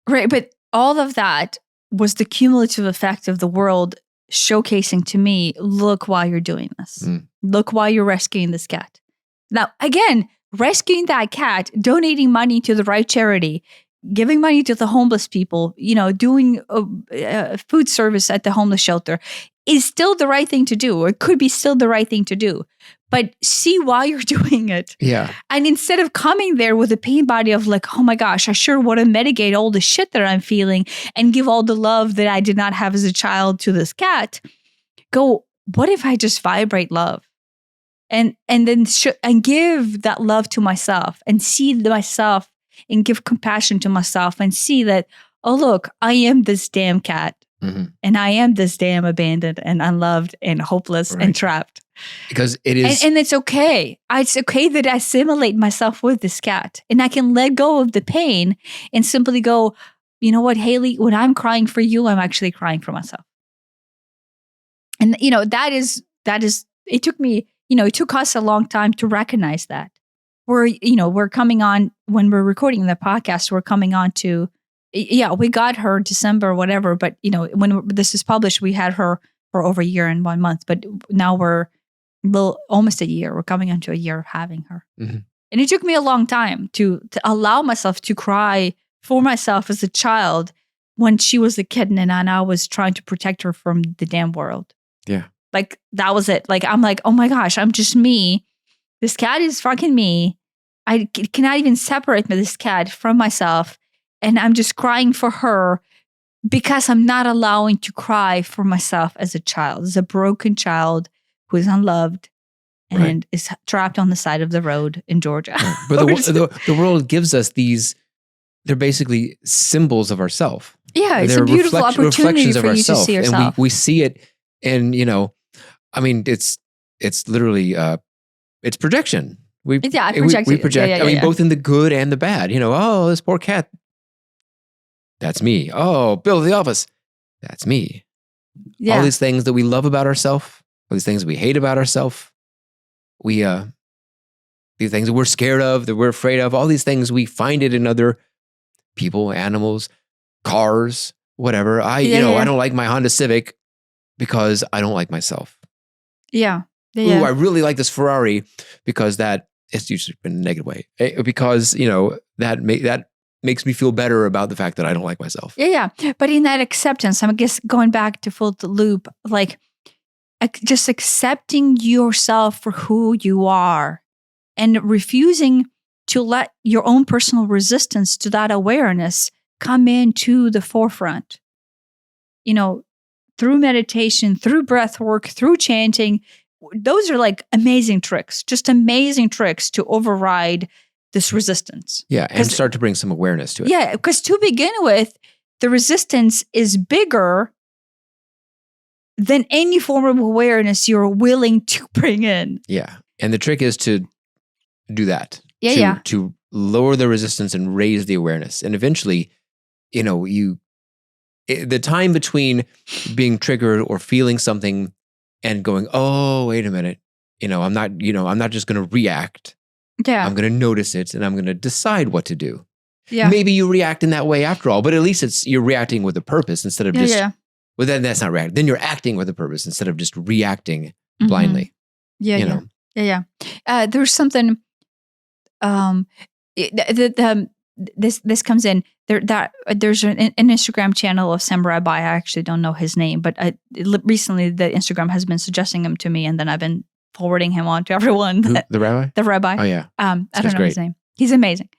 B: Right. But all of that was the cumulative effect of the world showcasing to me, look why you're doing this. Look why you're rescuing this cat. Now, again, rescuing that cat, donating money to the right charity, giving money to the homeless people, doing food service at the homeless shelter is still the right thing to do, or it could be still the right thing to do. But see why you're doing it.
A: Yeah.
B: And instead of coming there with a pain body of like, oh my gosh, I sure want to mitigate all the shit that I'm feeling and give all the love that I did not have as a child to this cat, go, what if I just vibrate love? And then and give that love to myself and see myself and give compassion to myself and see that, oh, look, I am this damn cat and I am this damn abandoned and unloved and hopeless and trapped.
A: Because it is.
B: And it's okay. It's okay that I assimilate myself with this cat and I can let go of the pain and simply go, you know what, Haley, when I'm crying for you, I'm actually crying for myself. And, that is, it took me, it took us a long time to recognize that. We're coming on, when we're recording the podcast, we're coming on to, we got her December, whatever. But, when this is published, we had her for over a year and 1 month. But now we're almost a year. We're coming on to a year of having her. And it took me a long time to allow myself to cry for myself as a child when she was a kitten and I was trying to protect her from the damn world.
A: Yeah.
B: Like, that was it. Like, I'm like, oh my gosh, I'm just me. This cat is fucking me. I cannot even separate this cat from myself. And I'm just crying for her because I'm not allowing to cry for myself as a child, as a broken child who is unloved and is trapped on the side of the road in Georgia.
A: Right. But the world gives us these, they're basically symbols of ourself.
B: Yeah, it's a beautiful opportunity for you to see yourself.
A: And we see it, and it's literally it's projection. We project.
B: Yeah.
A: Both in the good and the bad. Oh, this poor cat. That's me. Oh, Bill, the office. That's me. Yeah. All these things that we love about ourselves, all these things that we hate about ourselves, these things that we're scared of, that we're afraid of, all these things, we find it in other people, animals, cars, whatever. I don't like my Honda Civic because I don't like myself.
B: Yeah.
A: Ooh, I really like this Ferrari because it's usually been a negative way. Because, that makes me feel better about the fact that I don't like myself.
B: Yeah. But in that acceptance, I guess going back to full loop, like just accepting yourself for who you are and refusing to let your own personal resistance to that awareness come into the forefront. through meditation, through breath work, through chanting. Those are like amazing tricks, just amazing tricks to override this resistance.
A: Yeah, and start to bring some awareness to it.
B: Yeah, because to begin with, the resistance is bigger than any form of awareness you're willing to bring in.
A: Yeah, and the trick is to do that.
B: Yeah,
A: to lower the resistance and raise the awareness. And eventually, the time between being triggered or feeling something and going, oh, wait a minute, I'm not just going to react.
B: Yeah.
A: I'm going to notice it and I'm going to decide what to do.
B: Yeah.
A: Maybe you react in that way after all, but at least you're reacting with a purpose instead of just, well, then that's not reacting. Then you're acting with a purpose instead of just reacting blindly.
B: Yeah. There's something, this comes in there's an Instagram channel of some rabbi. I actually don't know his name, but recently the Instagram has been suggesting him to me, and then I've been forwarding him on to everyone.
A: Who, the rabbi?
B: The rabbi.
A: Oh yeah.
B: I don't know his name. He's amazing.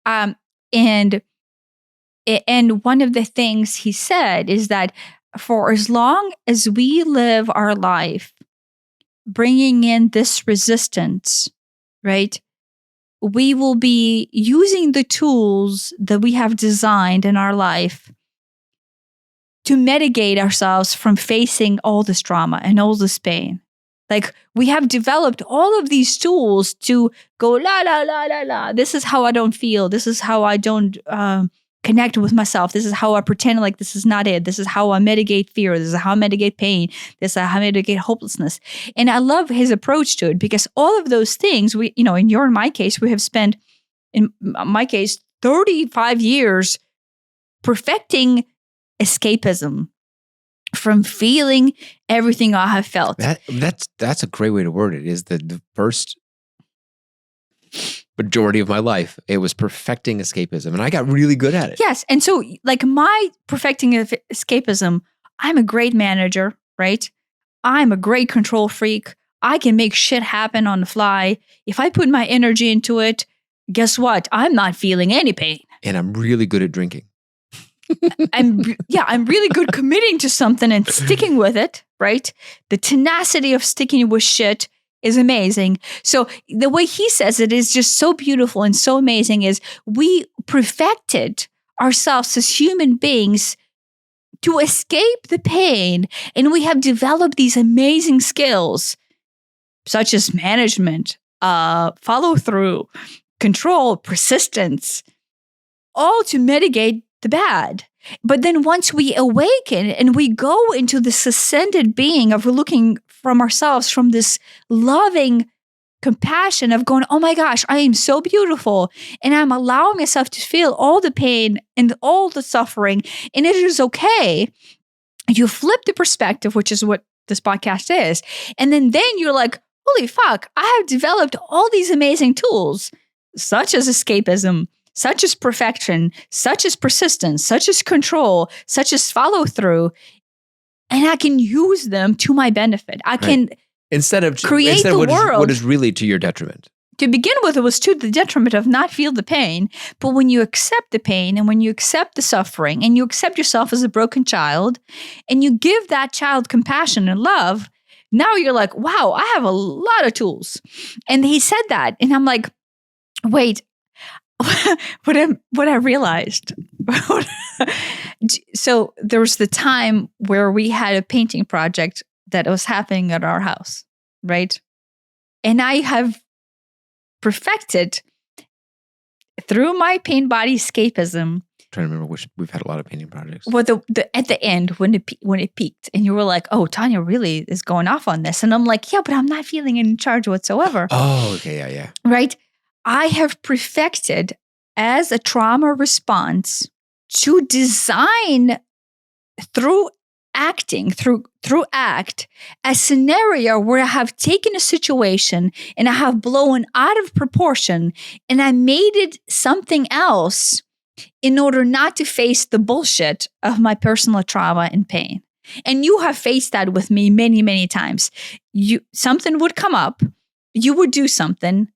B: And one of the things he said is that for as long as we live our life bringing in this resistance, right, we will be using the tools that we have designed in our life to mitigate ourselves from facing all this trauma and all this pain. Like, we have developed all of these tools to go, la, la, la, la, la. This is how I don't feel. This is how I don't connect with myself. This is how I pretend like this is not it. This is how I mitigate fear. This is how I mitigate pain. This is how I mitigate hopelessness. And I love his approach to it, because all of those things, in my case, we have spent, in my case, 35 years perfecting escapism from feeling everything I have felt.
A: That's a great way to word it. Is the first majority of my life, it was perfecting escapism, and I got really good at it.
B: Yes, and so like my perfecting escapism, I'm a great manager, right? I'm a great control freak. I can make shit happen on the fly. If I put my energy into it, guess what? I'm not feeling any pain.
A: And I'm really good at drinking.
B: I'm really good committing to something and sticking with it, right? The tenacity of sticking with shit is amazing. So the way he says it is just so beautiful and so amazing, is we perfected ourselves as human beings to escape the pain. And we have developed these amazing skills, such as management, follow through, control, persistence, all to mitigate the bad. But then once we awaken and we go into this ascended being of looking from ourselves from this loving compassion of going, oh my gosh, I am so beautiful. And I'm allowing myself to feel all the pain and all the suffering. And it is okay. You flip the perspective, which is what this podcast is. And then you're like, holy fuck, I have developed all these amazing tools, such as escapism, such as perfection, such as persistence, such as control, such as follow through, and I can use them to my benefit. I can
A: instead of
B: create the world.
A: What is really to your detriment.
B: To begin with, it was to the detriment of not feel the pain. But when you accept the pain and when you accept the suffering and you accept yourself as a broken child and you give that child compassion and love, now you're like, wow, I have a lot of tools. And he said that. And I'm like, wait, what I realized. So there was the time where we had a painting project that was happening at our house, right? And I have perfected through my pain body escapism.
A: I'm trying to remember which we've had a lot of painting projects.
B: Well, at the end when it peaked, and you were like, "Oh, Tanya really is going off on this," and I'm like, "Yeah, but I'm not feeling in charge whatsoever."
A: Oh, okay, yeah,
B: right. I have perfected as a trauma response to design through acting, through act, a scenario where I have taken a situation and I have blown out of proportion and I made it something else in order not to face the bullshit of my personal trauma and pain. And you have faced that with me many, many times. Something would come up, you would do something,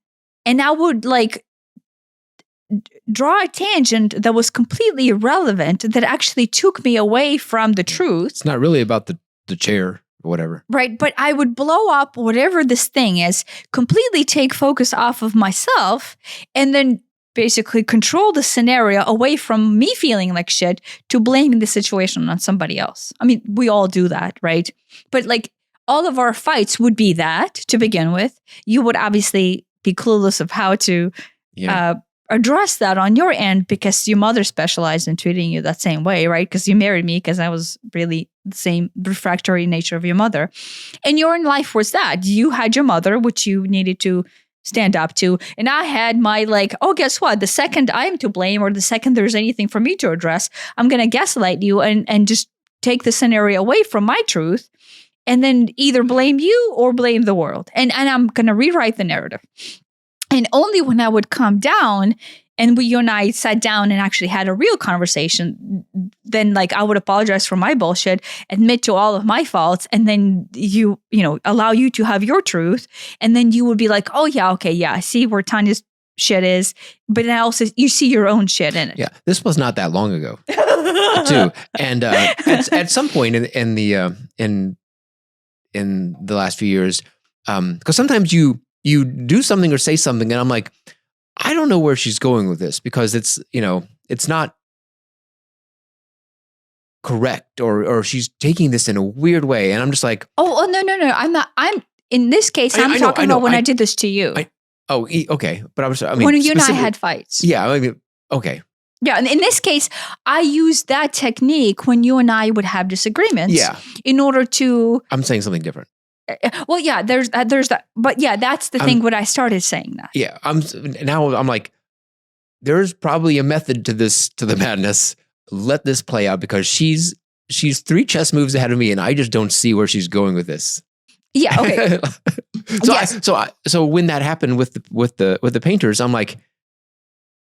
B: and I would draw a tangent that was completely irrelevant, that actually took me away from the truth.
A: It's not really about the the chair or whatever.
B: Right. But I would blow up whatever this thing is, completely take focus off of myself, and then basically control the scenario away from me feeling like shit to blaming the situation on somebody else. I mean, we all do that, right? But like all of our fights would be that to begin with. You would obviously be clueless of how to address that on your end because your mother specialized in treating you that same way, right? Because you married me because I was really the same refractory nature of your mother. And your life was that. You had your mother, which you needed to stand up to. And I had my like, oh, guess what? The second I'm to blame or the second there's anything for me to address, I'm going to gaslight you and just take the scenario away from my truth and then either blame you or blame the world. And I'm going to rewrite the narrative. And only when I would calm down and you and I sat down and actually had a real conversation, then like I would apologize for my bullshit, admit to all of my faults, and then you know, allow you to have your truth. And then you would be like, oh yeah, okay, yeah, I see where Tanya's shit is, but then also you see your own shit in it.
A: Yeah, this was not that long ago, too. And at some point in the last few years, because sometimes you do something or say something, and I'm like, I don't know where she's going with this because it's not correct or she's taking this in a weird way. And I'm just like,
B: oh no. I'm not. I'm in this case, I'm talking about when I did this to you.
A: Okay. But I mean,
B: when you and I had fights.
A: Yeah. I mean, okay.
B: Yeah. And in this case, I used that technique when you and I would have disagreements.
A: Yeah.
B: In order to.
A: I'm saying something different.
B: Well, yeah, there's that. But yeah, that's the thing when I started saying that.
A: Yeah. I'm like, there's probably a method to the madness. Let this play out because she's 3 chess moves ahead of me and I just don't see where she's going with this.
B: Yeah. Okay.
A: So when that happened with the painters, I'm like,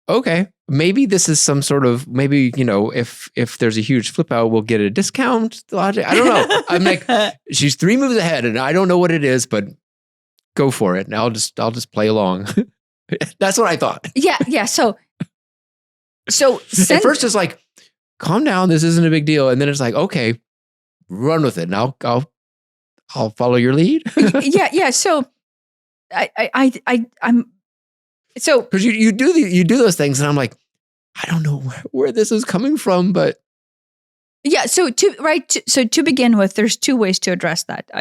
A: okay, maybe this is some sort of, maybe, if there's a huge flip out, we'll get a discount. I don't know. I'm like, she's 3 moves ahead and I don't know what it is, but go for it. And I'll just play along. That's what I thought.
B: Yeah. So
A: at first it's like, calm down. This isn't a big deal. And then it's like, okay, run with it. And I'll follow your lead.
B: Yeah. So I'm so
A: because you do those things, and I'm like, I don't know where this is coming from, but
B: yeah. So to begin with, there's 2 ways to address that.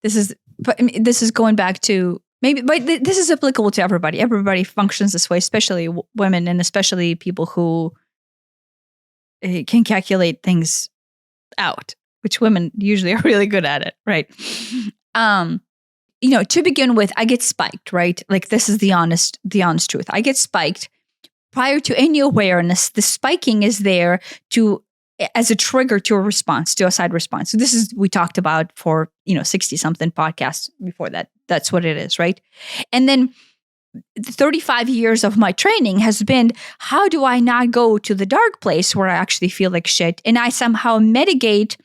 B: This is going back to maybe, but this is applicable to everybody. Everybody functions this way, especially women, and especially people who can calculate things out, which women usually are really good at it, right? To begin with, I get spiked, right? Like this is the honest truth. I get spiked prior to any awareness. The spiking is there as a trigger to a response, to a side response. So this is, we talked about for, 60 something podcasts before that. That's what it is, right? And then 35 years of my training has been, how do I not go to the dark place where I actually feel like shit? And I somehow mitigate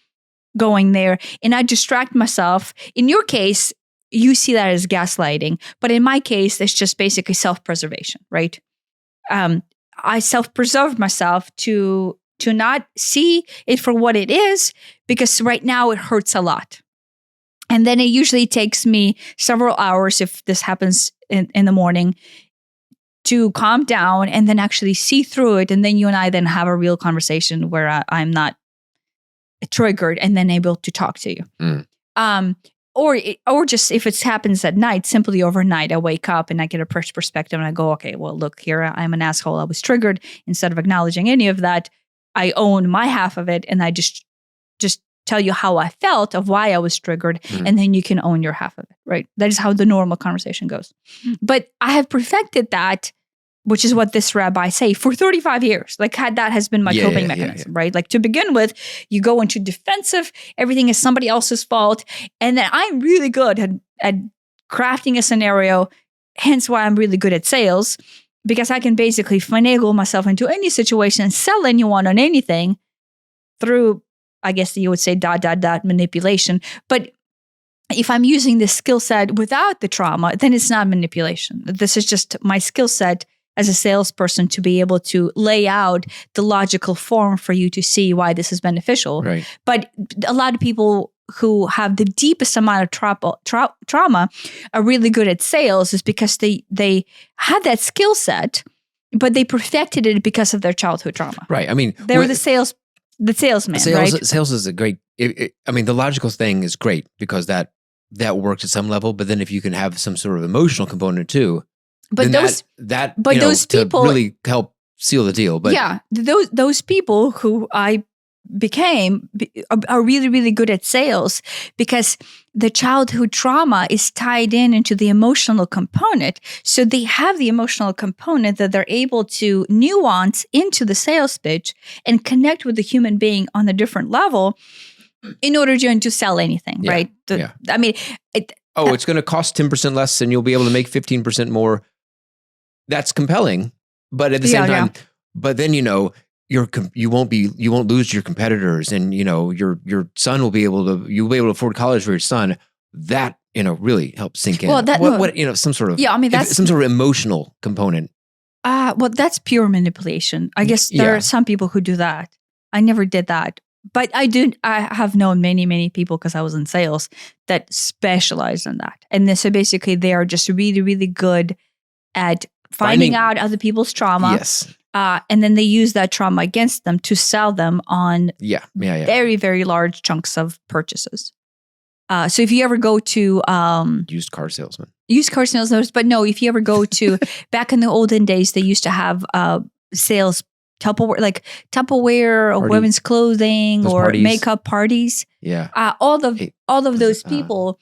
B: going there and I distract myself. In your case, you see that as gaslighting. But in my case, it's just basically self-preservation, right? I self-preserve myself to not see it for what it is, because right now it hurts a lot. And then it usually takes me several hours, if this happens in the morning, to calm down and then actually see through it. And then you and I then have a real conversation where I'm not triggered and then able to talk to you. Or just if it happens at night, simply overnight, I wake up and I get a fresh perspective and I go, okay, well, look, here I'm an asshole. I was triggered. Instead of acknowledging any of that, I own my half of it and I just tell you how I felt of why I was triggered, and then you can own your half of it, right? That is how the normal conversation goes. But I have perfected that, which is what this rabbi say, for 35 years. Like that has been my coping mechanism, right? Like to begin with, you go into defensive, everything is somebody else's fault. And then I'm really good at crafting a scenario, hence why I'm really good at sales, because I can basically finagle myself into any situation, sell anyone on anything through, I guess you would say, ... manipulation. But if I'm using this skill set without the trauma, then it's not manipulation. This is just my skill set as a salesperson to be able to lay out the logical form for you to see why this is beneficial.
A: Right.
B: But a lot of people who have the deepest amount of trauma are really good at sales is because they had that skill set, but they perfected it because of their childhood trauma.
A: Right. I mean,
B: they were the salesman, right?
A: Sales is a great, I mean, the logical thing is great because that works at some level, but then if you can have some sort of emotional component too,
B: but those people
A: to really help seal the deal. But
B: yeah, those people who I became are really, really good at sales because the childhood trauma is tied into the emotional component. So they have the emotional component that they're able to nuance into the sales pitch and connect with the human being on a different level in order to sell anything, right? I mean,
A: it's going to cost 10% less and you'll be able to make 15% more. That's compelling. But at the same time, but then, you won't lose your competitors, and your son you'll be able to afford college for your son. That really helps sink in. Well, some sort of that's some sort of emotional component.
B: Well, that's pure manipulation. I guess there are some people who do that. I never did that, but I have known many people because I was in sales that specialize in that, and so basically they are just really, really good at finding out other people's trauma.
A: Yes.
B: And then they use that trauma against them to sell them on very, very large chunks of purchases. So if you ever go to
A: used car salesman,
B: but no, if you ever go to back in the olden days, they used to have sales Tupperware or women's clothing or parties. Makeup parties.
A: Yeah,
B: all of those people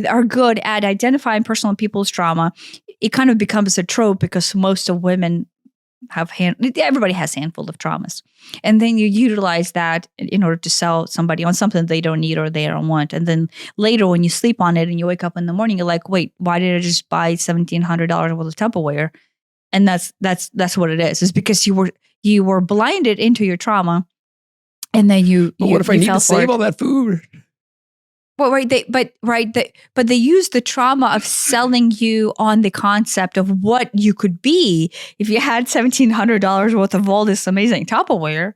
B: are good at identifying personal people's trauma. It kind of becomes a trope because most of women everybody has a handful of traumas. And then you utilize that in order to sell somebody on something they don't need or they don't want. And then later when you sleep on it and you wake up in the morning, you're like, wait, why did I just buy $1,700 worth of Tupperware? And that's what it is. It's because you were blinded into your trauma. And then
A: what if I need to save all that food?
B: Well, but they use the trauma of selling you on the concept of what you could be if you had $1,700 worth of all this amazing Tupperware,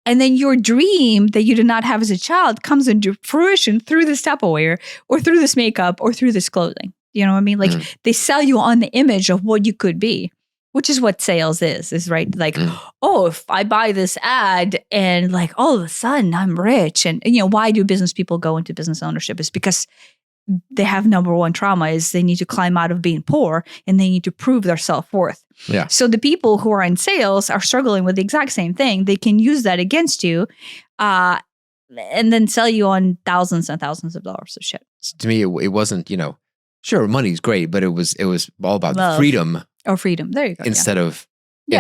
B: and then your dream that you did not have as a child comes into fruition through this Tupperware or through this makeup or through this clothing. You know what I mean? Like they sell you on the image of what you could be. Which is what sales is right? Like, oh, if I buy this ad and like all of a sudden I'm rich. And why do business people go into business ownership? Is because they have number one trauma is they need to climb out of being poor and they need to prove their self-worth.
A: Yeah.
B: So the people who are in sales are struggling with the exact same thing. They can use that against you and then sell you on thousands and thousands of dollars of shit.
A: To me, it wasn't, sure, money's great, but it was all about the freedom.
B: Or freedom. There you go.
A: Instead of, it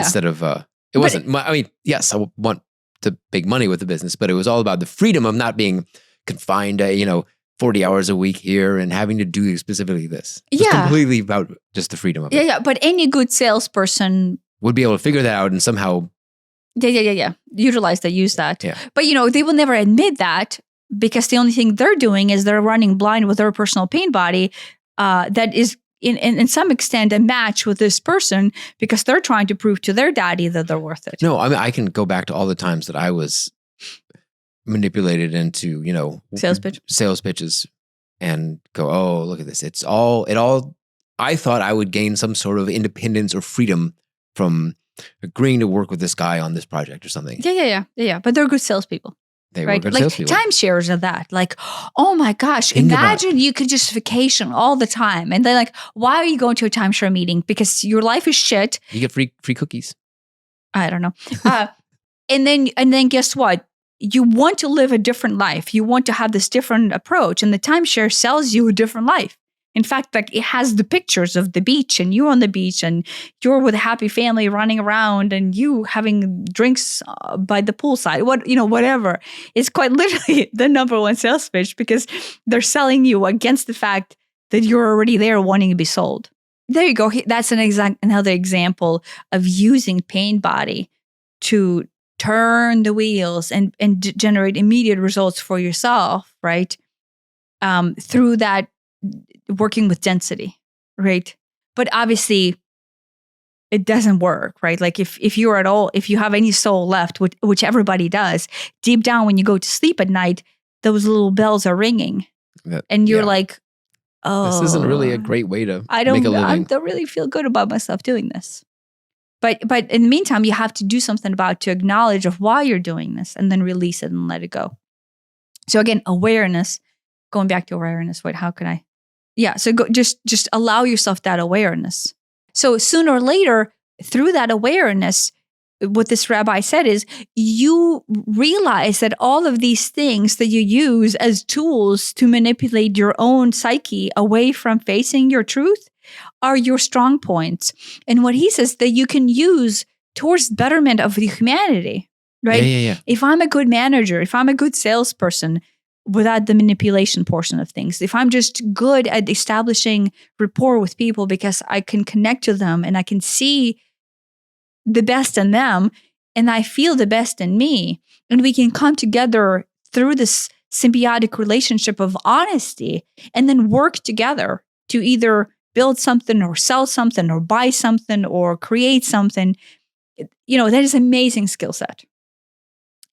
A: wasn't, I mean, yes, I want to make money with the business, but it was all about the freedom of not being confined to, 40 hours a week here and having to do specifically this. It was completely about just the freedom of it.
B: Yeah. But any good salesperson
A: would be able to figure that out and somehow.
B: Yeah. Utilize that, use that.
A: Yeah.
B: But, they will never admit that because the only thing they're doing is they're running blind with their personal pain body that is in some extent a match with this person because they're trying to prove to their daddy that they're worth it.
A: No, I mean, I can go back to all the times that I was manipulated into, sales pitches and go, oh, look at this. It all, I thought I would gain some sort of independence or freedom from agreeing to work with this guy on this project or something.
B: Yeah. But they're good salespeople.
A: They were good salespeople.
B: Timeshares are that. Like, oh my gosh, imagine you could just vacation all the time. And they're like, why are you going to a timeshare meeting? Because your life is shit.
A: You get free cookies.
B: I don't know. And then guess what? You want to live a different life. You want to have this different approach. And the timeshare sells you a different life. In fact, like it has the pictures of the beach and you on the beach and you're with a happy family running around and you having drinks by the poolside, whatever. It's quite literally the number one sales pitch because they're selling you against the fact that you're already there wanting to be sold. There you go. That's another example of using pain body to turn the wheels and generate immediate results for yourself, right? Through that working with density, right? But obviously, it doesn't work, right? Like if you have any soul left, which everybody does, deep down when you go to sleep at night, those little bells are ringing. And you're like, oh,
A: this isn't really a great way to
B: I
A: make a living.
B: don't really feel good about myself doing this. But in the meantime, you have to do something to acknowledge of why you're doing this and then release it and let it go. So again, awareness, going back to awareness, how can I? Yeah. So just allow yourself that awareness. So sooner or later, through that awareness, what this rabbi said is you realize that all of these things that you use as tools to manipulate your own psyche away from facing your truth are your strong points. And what he says that you can use towards betterment of the humanity, right?
A: Yeah.
B: If I'm a good manager, if I'm a good salesperson, without the manipulation portion of things. If I'm just good at establishing rapport with people because I can connect to them and I can see the best in them and I feel the best in me, and we can come together through this symbiotic relationship of honesty and then work together to either build something or sell something or buy something or create something, that is an amazing skill set.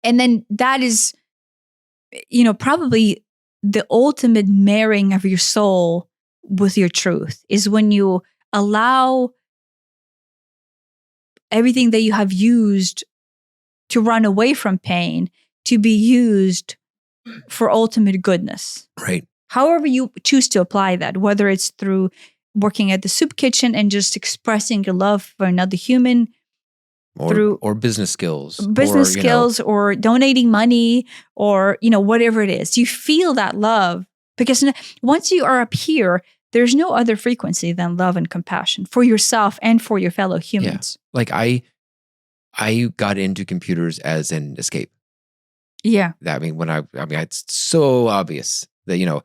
B: And then that is, probably the ultimate marrying of your soul with your truth is when you allow everything that you have used to run away from pain to be used for ultimate goodness.
A: Right.
B: However you choose to apply that, whether it's through working at the soup kitchen and just expressing your love for another human,
A: or business skills,
B: or donating money, or whatever it is, you feel that love because once you are up here, there's no other frequency than love and compassion for yourself and for your fellow humans.
A: Yeah. Like I got into computers as an escape.
B: Yeah.
A: It's so obvious that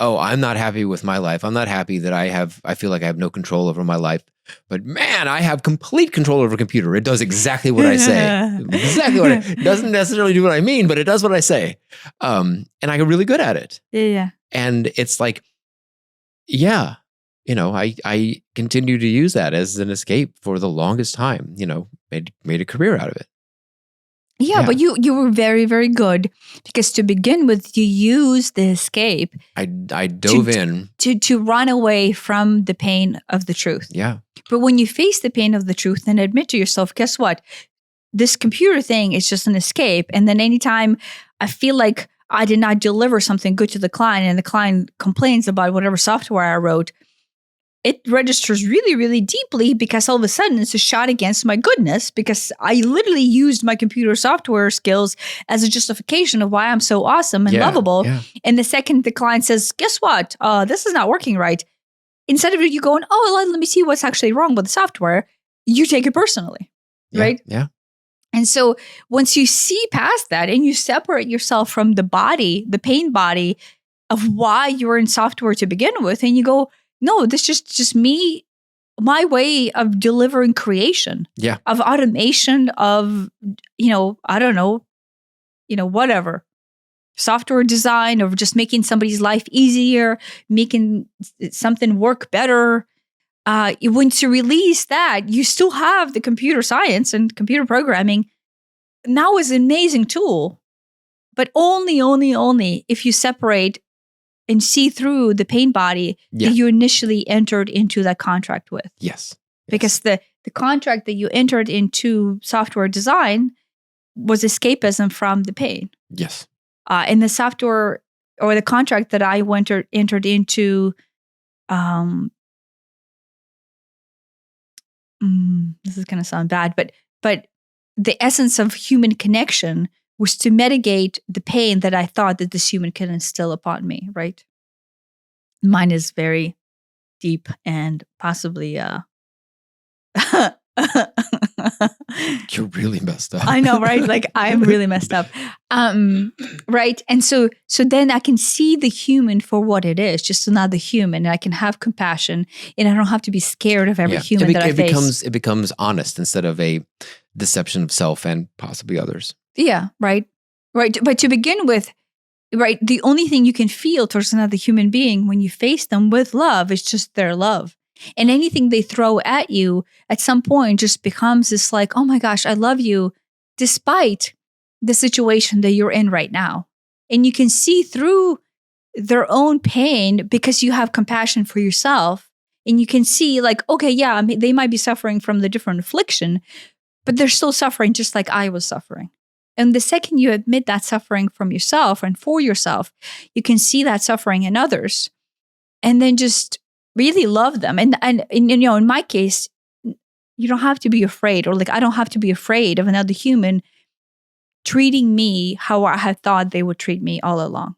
A: I'm not happy with my life. I'm not happy that I feel like I have no control over my life. But man, I have complete control over a computer. It does exactly what I say. It doesn't necessarily do what I mean, but it does what I say. And I get really good at it.
B: Yeah.
A: And it's like, I continue to use that as an escape for the longest time, made a career out of it.
B: Yeah, but you were very, very good because to begin with, you used the escape.
A: I dove in
B: to run away from the pain of the truth.
A: Yeah.
B: But when you face the pain of the truth and admit to yourself, guess what? This computer thing is just an escape. And then anytime I feel like I did not deliver something good to the client and the client complains about whatever software I wrote, it registers really, really deeply because all of a sudden it's a shot against my goodness because I literally used my computer software skills as a justification of why I'm so awesome and lovable. Yeah. And the second the client says, guess what? This is not working right. Instead of you going, let me see what's actually wrong with the software, you take it personally, right?
A: Yeah.
B: And so once you see past that and you separate yourself from the body, the pain body of why you're in software to begin with, and you go, no, this is just me, my way of delivering creation, of automation, of, I don't know, whatever, software design, or just making somebody's life easier, making something work better. Once you release that, you still have the computer science and computer programming. Now is an amazing tool, but only if you separate and see through the pain body that you initially entered into that contract with.
A: Yes.
B: Because the contract that you entered into software design was escapism from the pain.
A: Yes.
B: And the software or the contract that I entered into, this is going to sound bad, but the essence of human connection was to mitigate the pain that I thought that this human can instill upon me, right? Mine is very deep and possibly
A: You're really messed up.
B: I know, right? Like I'm really messed up. Right. And so then I can see the human for what it is, just another human, and I can have compassion, and I don't have to be scared of every human that I face.
A: It becomes honest instead of a deception of self and possibly others.
B: Yeah, right. But to begin with, right, the only thing you can feel towards another human being when you face them with love is just their love. And anything they throw at you at some point just becomes this like, oh my gosh, I love you, despite the situation that you're in right now. And you can see through their own pain because you have compassion for yourself. And you can see like, okay, yeah, I mean, they might be suffering from the different affliction, but they're still suffering just like I was suffering. And the second you admit that suffering from yourself and for yourself, you can see that suffering in others and then just really love them. And you know, in my case, you don't have to be afraid, or like I don't have to be afraid of another human treating me how I had thought they would treat me all along.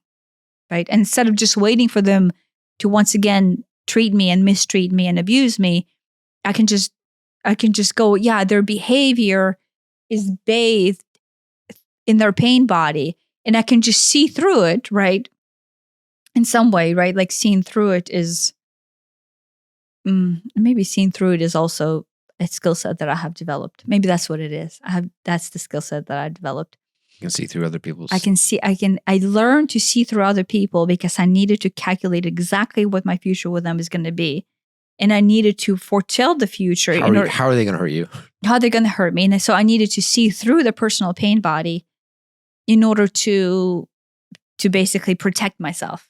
B: Right? And instead of just waiting for them to once again treat me and mistreat me and abuse me, I can just go, yeah, their behavior is bathed in their pain body, and I can just see through it, right? In some way, right? Like seeing through it is maybe seeing through it is also a skill set that I have developed. Maybe that's what it is. That's the skill set that I developed.
A: You can see through other people's.
B: I learned to see through other people because I needed to calculate exactly what my future with them is going to be. And I needed to foretell the future.
A: How are they going to hurt you?
B: How they're going to hurt me. And so I needed to see through the personal pain body in order to basically protect myself.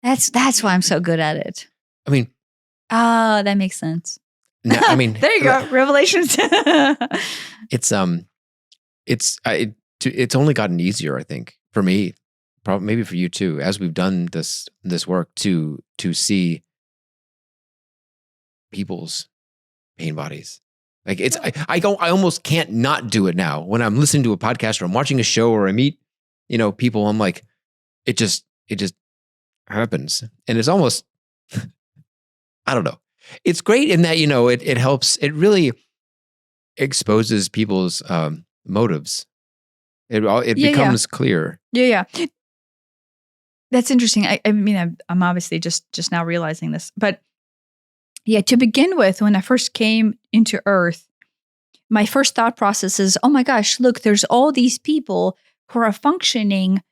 B: That's why I'm so good at it.
A: I mean.
B: That makes sense.
A: No, I mean.
B: There you go. Revelations.
A: It's only gotten easier, I think, for me, probably maybe for you too, as we've done this work to see people's pain bodies. Like I almost can't not do it now when I'm listening to a podcast or I'm watching a show or I meet, people. I'm like, it just happens, and it's almost, I don't know. It's great in that it helps. It really exposes people's motives. It becomes clear.
B: Yeah. That's interesting. I mean, I'm obviously just now realizing this, but yeah, to begin with, when I first came into Earth, my first thought process is, oh my gosh, look, there's all these people who are functioning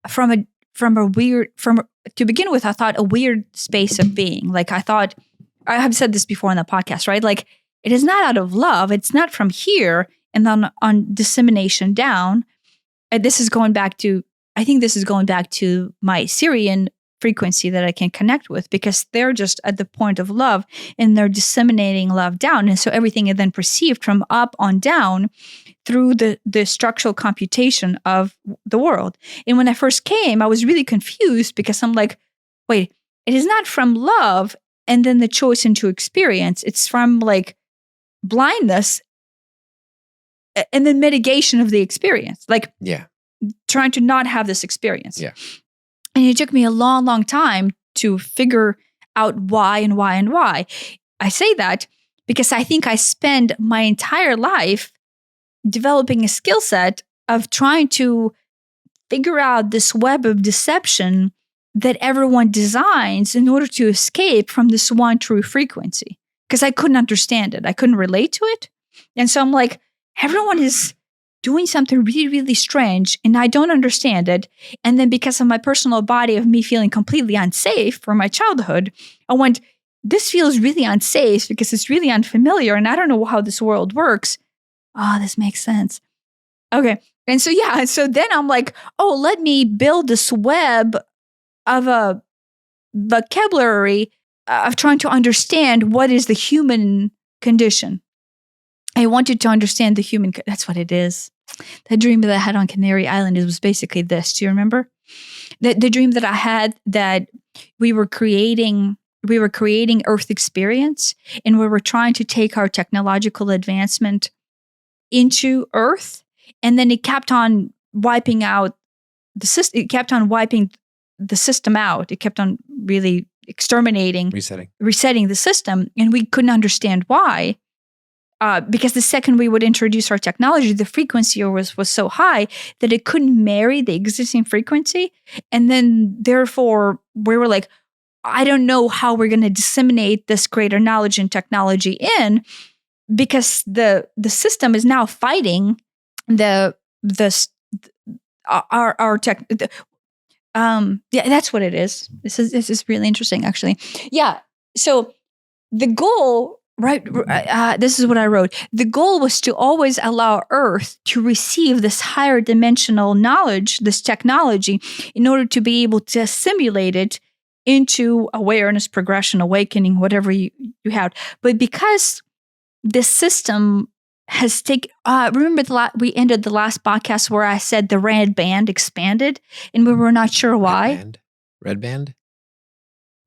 B: to begin with, I thought a weird space of being. Like I thought, I have said this before on the podcast, right? Like it is not out of love. It's not from here and then on dissemination down. And this is going back to my Syrian frequency that I can connect with, because they're just at the point of love and they're disseminating love down. And so everything is then perceived from up on down through the structural computation of the world. And when I first came, I was really confused because I'm like, wait, it is not from love and then the choice into experience. It's from like blindness and then mitigation of the experience. Like,
A: yeah,
B: trying to not have this experience.
A: Yeah.
B: And it took me a long, long time to figure out why and why and why. I say that because I think I spend my entire life developing a skill set of trying to figure out this web of deception that everyone designs in order to escape from this one true frequency. Because I couldn't understand it. I couldn't relate to it. And so I'm like, everyone is doing something really, really strange, and I don't understand it. And then because of my personal body of me feeling completely unsafe from my childhood, I went, this feels really unsafe because it's really unfamiliar, and I don't know how this world works. Oh, this makes sense. Okay. And so then I'm like, oh, let me build this web of a vocabulary of trying to understand what is the human condition. I wanted to understand the human. That's what it is. The dream that I had on Canary Island was basically this. Do you remember? The dream that I had that we were creating Earth experience, and we were trying to take our technological advancement into Earth, and then it kept on wiping out the system. It kept on wiping the system out. It kept on really exterminating, resetting the system, and we couldn't understand why. Because the second we would introduce our technology, the frequency was so high that it couldn't marry the existing frequency. And then therefore we were like, I don't know how we're going to disseminate this greater knowledge and technology in, because the system is now fighting our tech. Yeah, that's what it is. This is really interesting, actually. Yeah. So the goal, right? This is what I wrote. The goal was to always allow Earth to receive this higher dimensional knowledge, this technology, in order to be able to assimilate it into awareness, progression, awakening, whatever you had. But because this system has taken, remember we ended the last podcast where I said the red band expanded and we were not sure why.
A: Red band?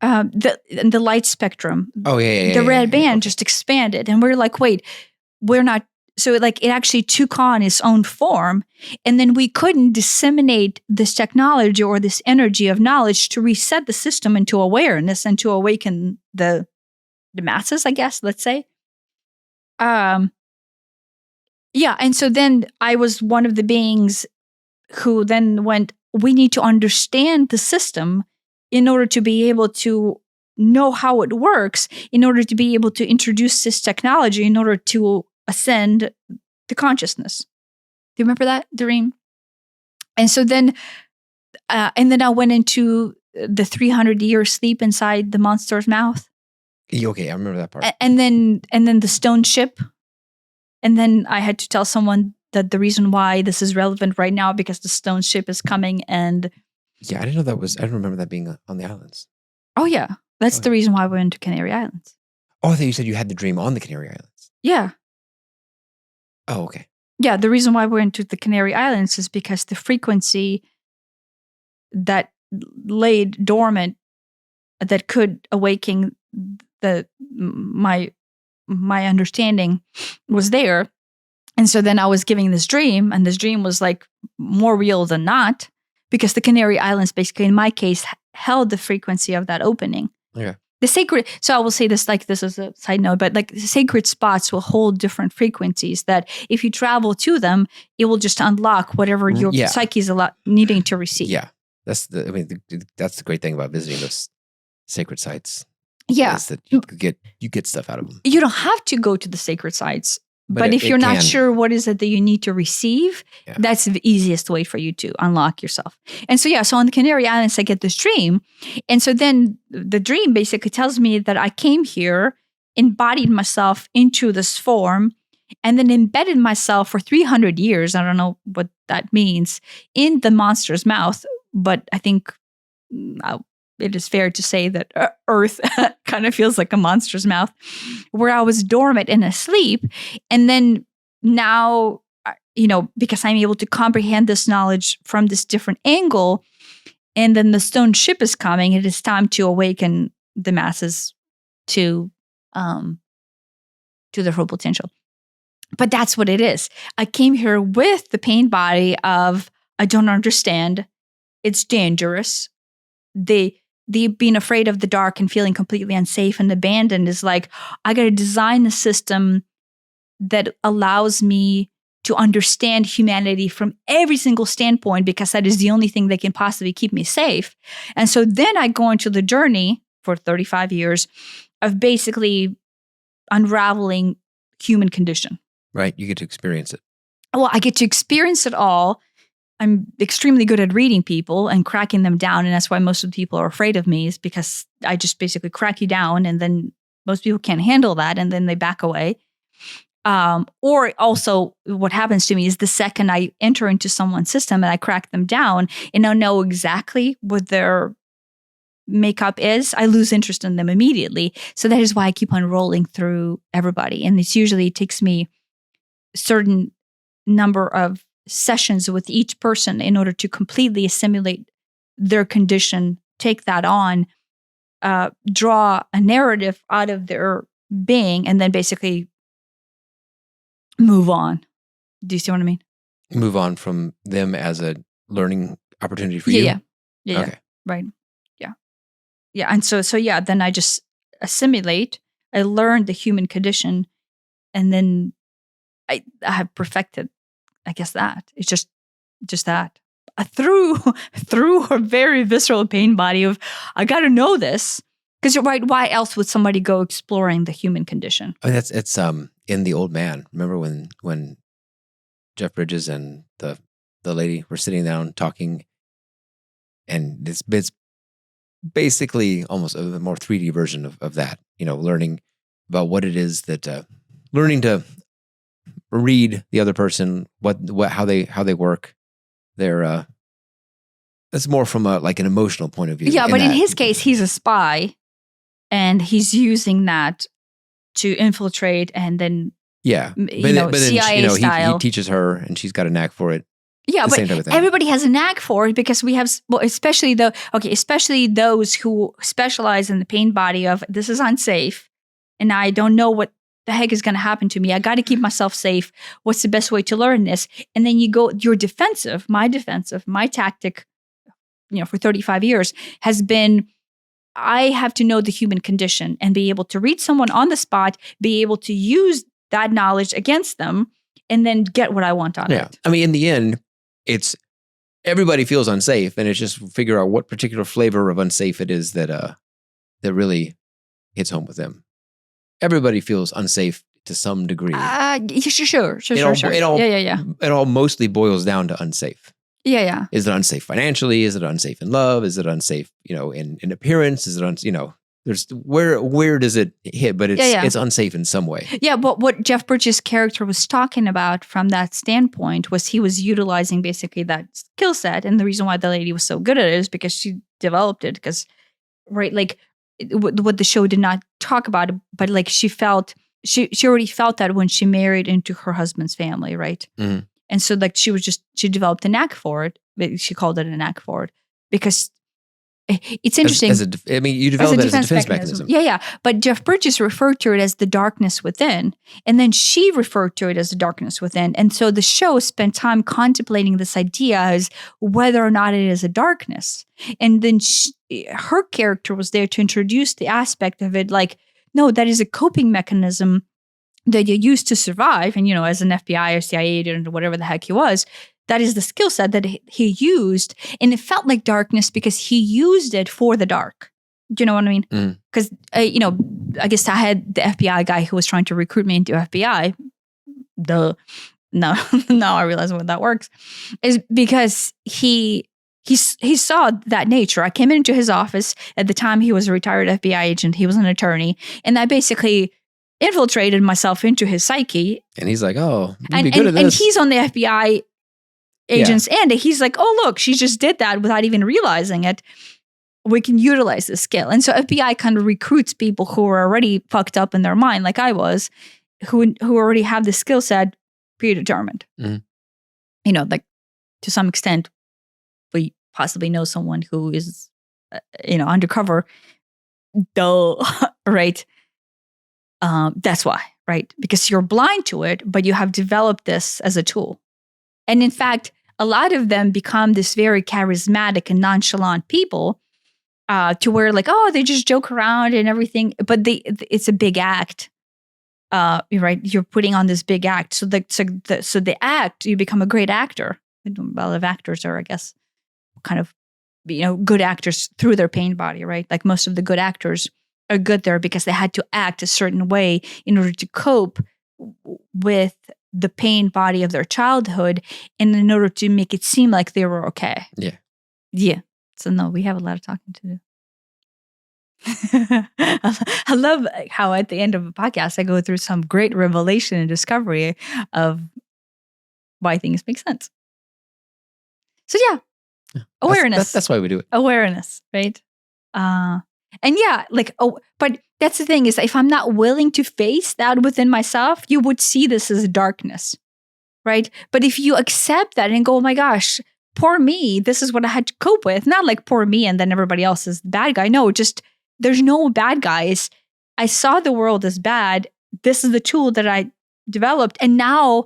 B: The light spectrum.
A: Oh, yeah.
B: The red band
A: okay.
B: just expanded. And we're like, wait, we're not. So it actually took on its own form. And then we couldn't disseminate this technology or this energy of knowledge to reset the system into awareness and to awaken the masses, I guess, let's say. Yeah. And so then I was one of the beings who then went, we need to understand the system in order to be able to know how it works, in order to be able to introduce this technology, in order to ascend the consciousness. Do you remember that, Doreen? And so then, I went into the 300-year sleep inside the monster's mouth.
A: Okay, I remember that part.
B: And then the stone ship. And then I had to tell someone that the reason why this is relevant right now because the stone ship is coming and...
A: Yeah, I didn't know that was... I don't remember that being on the islands.
B: Oh, yeah. That's the reason why we went to Canary Islands.
A: Oh, I thought you said you had the dream on the Canary Islands.
B: Yeah.
A: Oh, okay.
B: Yeah, the reason why we went to the Canary Islands is because the frequency that laid dormant that could awaken my understanding was there. And so then I was giving this dream, and this dream was like more real than not, because the Canary Islands, basically in my case, held the frequency of that opening.
A: Yeah.
B: The sacred, so I will say this like this is a side note, but like the sacred spots will hold different frequencies that if you travel to them, it will just unlock whatever your psyche is needing to receive.
A: Yeah. That's the great thing about visiting those sacred sites.
B: Yeah.
A: Is that you get stuff out of them.
B: You don't have to go to the sacred sites. But if you're not sure what is it that you need to receive, that's the easiest way for you to unlock yourself. And so, so on the Canary Islands, I get this dream. And so then the dream basically tells me that I came here, embodied myself into this form, and then embedded myself for 300 years. I don't know what that means in the monster's mouth, but I think it is fair to say that Earth kind of feels like a monster's mouth, where I was dormant and asleep. And then now, because I'm able to comprehend this knowledge from this different angle, and then the stone ship is coming, it is time to awaken the masses to their full potential. But that's what it is. I came here with the pain body of, I don't understand. It's dangerous. The being afraid of the dark and feeling completely unsafe and abandoned is like, I got to design a system that allows me to understand humanity from every single standpoint, because that is the only thing that can possibly keep me safe. And so then I go into the journey for 35 years of basically unraveling human condition.
A: Right. You get to experience it.
B: Well, I get to experience it all. I'm extremely good at reading people and cracking them down. And that's why most of the people are afraid of me, is because I just basically crack you down, and then most people can't handle that, and then they back away. Or also what happens to me is the second I enter into someone's system and I crack them down and I know exactly what their makeup is, I lose interest in them immediately. So that is why I keep on rolling through everybody. And it takes me a certain number of sessions with each person in order to completely assimilate their condition, take that on, draw a narrative out of their being, and then basically move on. Do you see what I mean?
A: Move on from them as a learning opportunity for you?
B: Yeah. Okay. Right. Yeah. And so then I just assimilate. I learned the human condition, and then I have perfected, I guess, that. It's just that. Through a very visceral pain body of, I got to know this. Because you're right, why else would somebody go exploring the human condition?
A: I mean, it's in The Old Man. Remember when Jeff Bridges and the lady were sitting down talking, and it's basically almost a more 3D version of that. Learning about what it is that learning to read the other person, how they work. They're that's more from like an emotional point of view.
B: Yeah, but in his case, he's a spy, and he's using that to infiltrate, and then CIA style.
A: He teaches her, and she's got a knack for it.
B: Yeah, but everybody has a knack for it because we have, especially those who specialize in the pain body of this is unsafe, and I don't know what the heck is going to happen to me. I got to keep myself safe. What's the best way to learn this? And then you're defensive. My tactic, for 35 years has been, I have to know the human condition and be able to read someone on the spot, be able to use that knowledge against them, and then get what I want on it.
A: I mean, in the end, it's everybody feels unsafe, and it's just figure out what particular flavor of unsafe it is that really hits home with them. Everybody feels unsafe to some degree.
B: Sure.
A: It all mostly boils down to unsafe.
B: Yeah.
A: Is it unsafe financially? Is it unsafe in love? Is it unsafe, in appearance? Is it there's where does it hit? But it's unsafe in some way.
B: Yeah, but what Jeff Bridges' character was talking about from that standpoint was he was utilizing basically that skill set, and the reason why the lady was so good at it is because she developed it. Because, right, like what the show did not talk about, but like she already felt that when she married into her husband's family, right?
A: Mm-hmm.
B: And so like she developed a knack for it. She called it a knack for it because it's interesting.
A: You develop it as a defense mechanism.
B: Yeah. But Jeff Bridges referred to it as the darkness within. And then she referred to it as the darkness within. And so the show spent time contemplating this idea as whether or not it is a darkness. And then her character was there to introduce the aspect of it like, no, that is a coping mechanism that you use to survive. And, as an FBI or CIA agent or whatever the heck he was, that is the skill set that he used. And it felt like darkness because he used it for the dark. Do you know what I mean? Because, I guess I had the FBI guy who was trying to recruit me into FBI. Now I realize what that works. Is because he saw that nature. I came into his office at the time. He was a retired FBI agent. He was an attorney. And I basically infiltrated myself into his psyche.
A: And he's like, oh, you'd be good at this.
B: And he's on the FBI agent's end. And he's like, oh, look, she just did that without even realizing it. We can utilize this skill. And so FBI kind of recruits people who are already fucked up in their mind, like I was, who already have the skill set predetermined.
A: Mm-hmm.
B: Like to some extent, we possibly know someone who is, undercover, though, right? That's why, right? Because you're blind to it, but you have developed this as a tool. And in fact, a lot of them become this very charismatic and nonchalant people to where like, oh, they just joke around and everything. But it's a big act. Right? You're putting on this big act. So the act, you become a great actor. A lot of actors are, I guess, kind of, good actors through their pain body, right? Like most of the good actors are good there because they had to act a certain way in order to cope with the pain body of their childhood and in order to make it seem like they were okay. Yeah. So no, we have a lot of talking to do. I love how at the end of a podcast, I go through some great revelation and discovery of why things make sense. So yeah, awareness.
A: That's why we do it.
B: Awareness, right? And yeah, but that's the thing is if I'm not willing to face that within myself, you would see this as darkness, right? But if you accept that and go, oh my gosh, poor me, this is what I had to cope with. Not like poor me and then everybody else is the bad guy. No, just there's no bad guys. I saw the world as bad. This is the tool that I developed. And now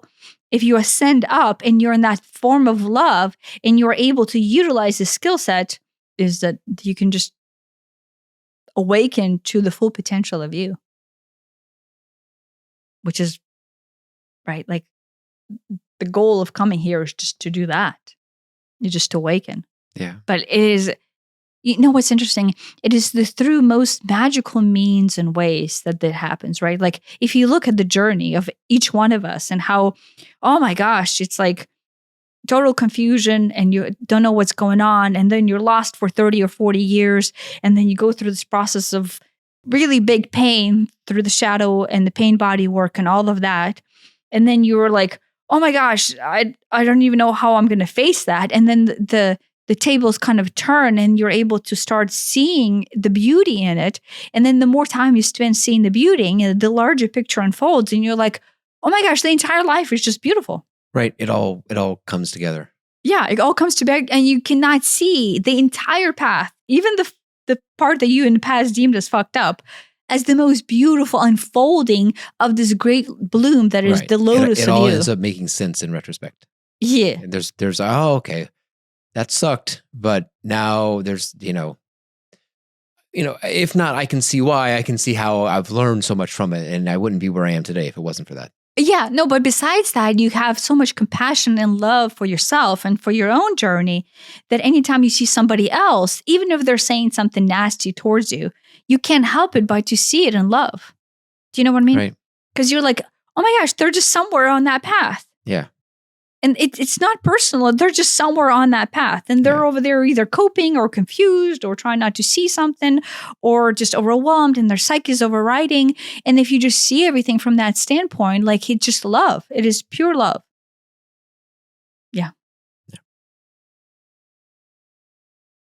B: if you ascend up and you're in that form of love and you're able to utilize the skill set, is that you can just awaken to the full potential of you, which is right. Like the goal of coming here is just to do that. You just awaken.
A: Yeah.
B: But it is, what's interesting? It is through most magical means and ways that happens, right? Like if you look at the journey of each one of us and how, oh my gosh, it's like total confusion and you don't know what's going on. And then you're lost for 30 or 40 years. And then you go through this process of really big pain through the shadow and the pain body work and all of that. And then you were like, oh my gosh, I don't even know how I'm going to face that. And then the tables kind of turn and you're able to start seeing the beauty in it. And then the more time you spend seeing the beauty, the larger picture unfolds and you're like, oh my gosh, the entire life is just beautiful.
A: Right. It all comes together.
B: Yeah, it all comes together and you cannot see the entire path, even the part that you in the past deemed as fucked up, as the most beautiful unfolding of this great bloom that is the lotus
A: it
B: of
A: all
B: you.
A: ends up making sense in retrospect.
B: Yeah.
A: And there's oh, okay, that sucked, but now there's if not, I can see why. I can see how I've learned so much from it, and I wouldn't be where I am today if it wasn't for that.
B: Yeah, no, but besides that, you have so much compassion and love for yourself and for your own journey that anytime you see somebody else, even if they're saying something nasty towards you, you can't help it but to see it in love. Do you know what I mean?
A: Right.
B: Because you're like, oh my gosh, they're just somewhere on that path.
A: Yeah.
B: And it's not personal. They're just somewhere on that path. And they're over there either coping or confused or trying not to see something or just overwhelmed and their psyche is overriding. And if you just see everything from that standpoint, like it's just love. It is pure love. Yeah.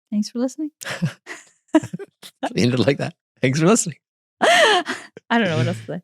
B: Thanks for listening.
A: Ended like that. Thanks for listening.
B: I don't know what else to say.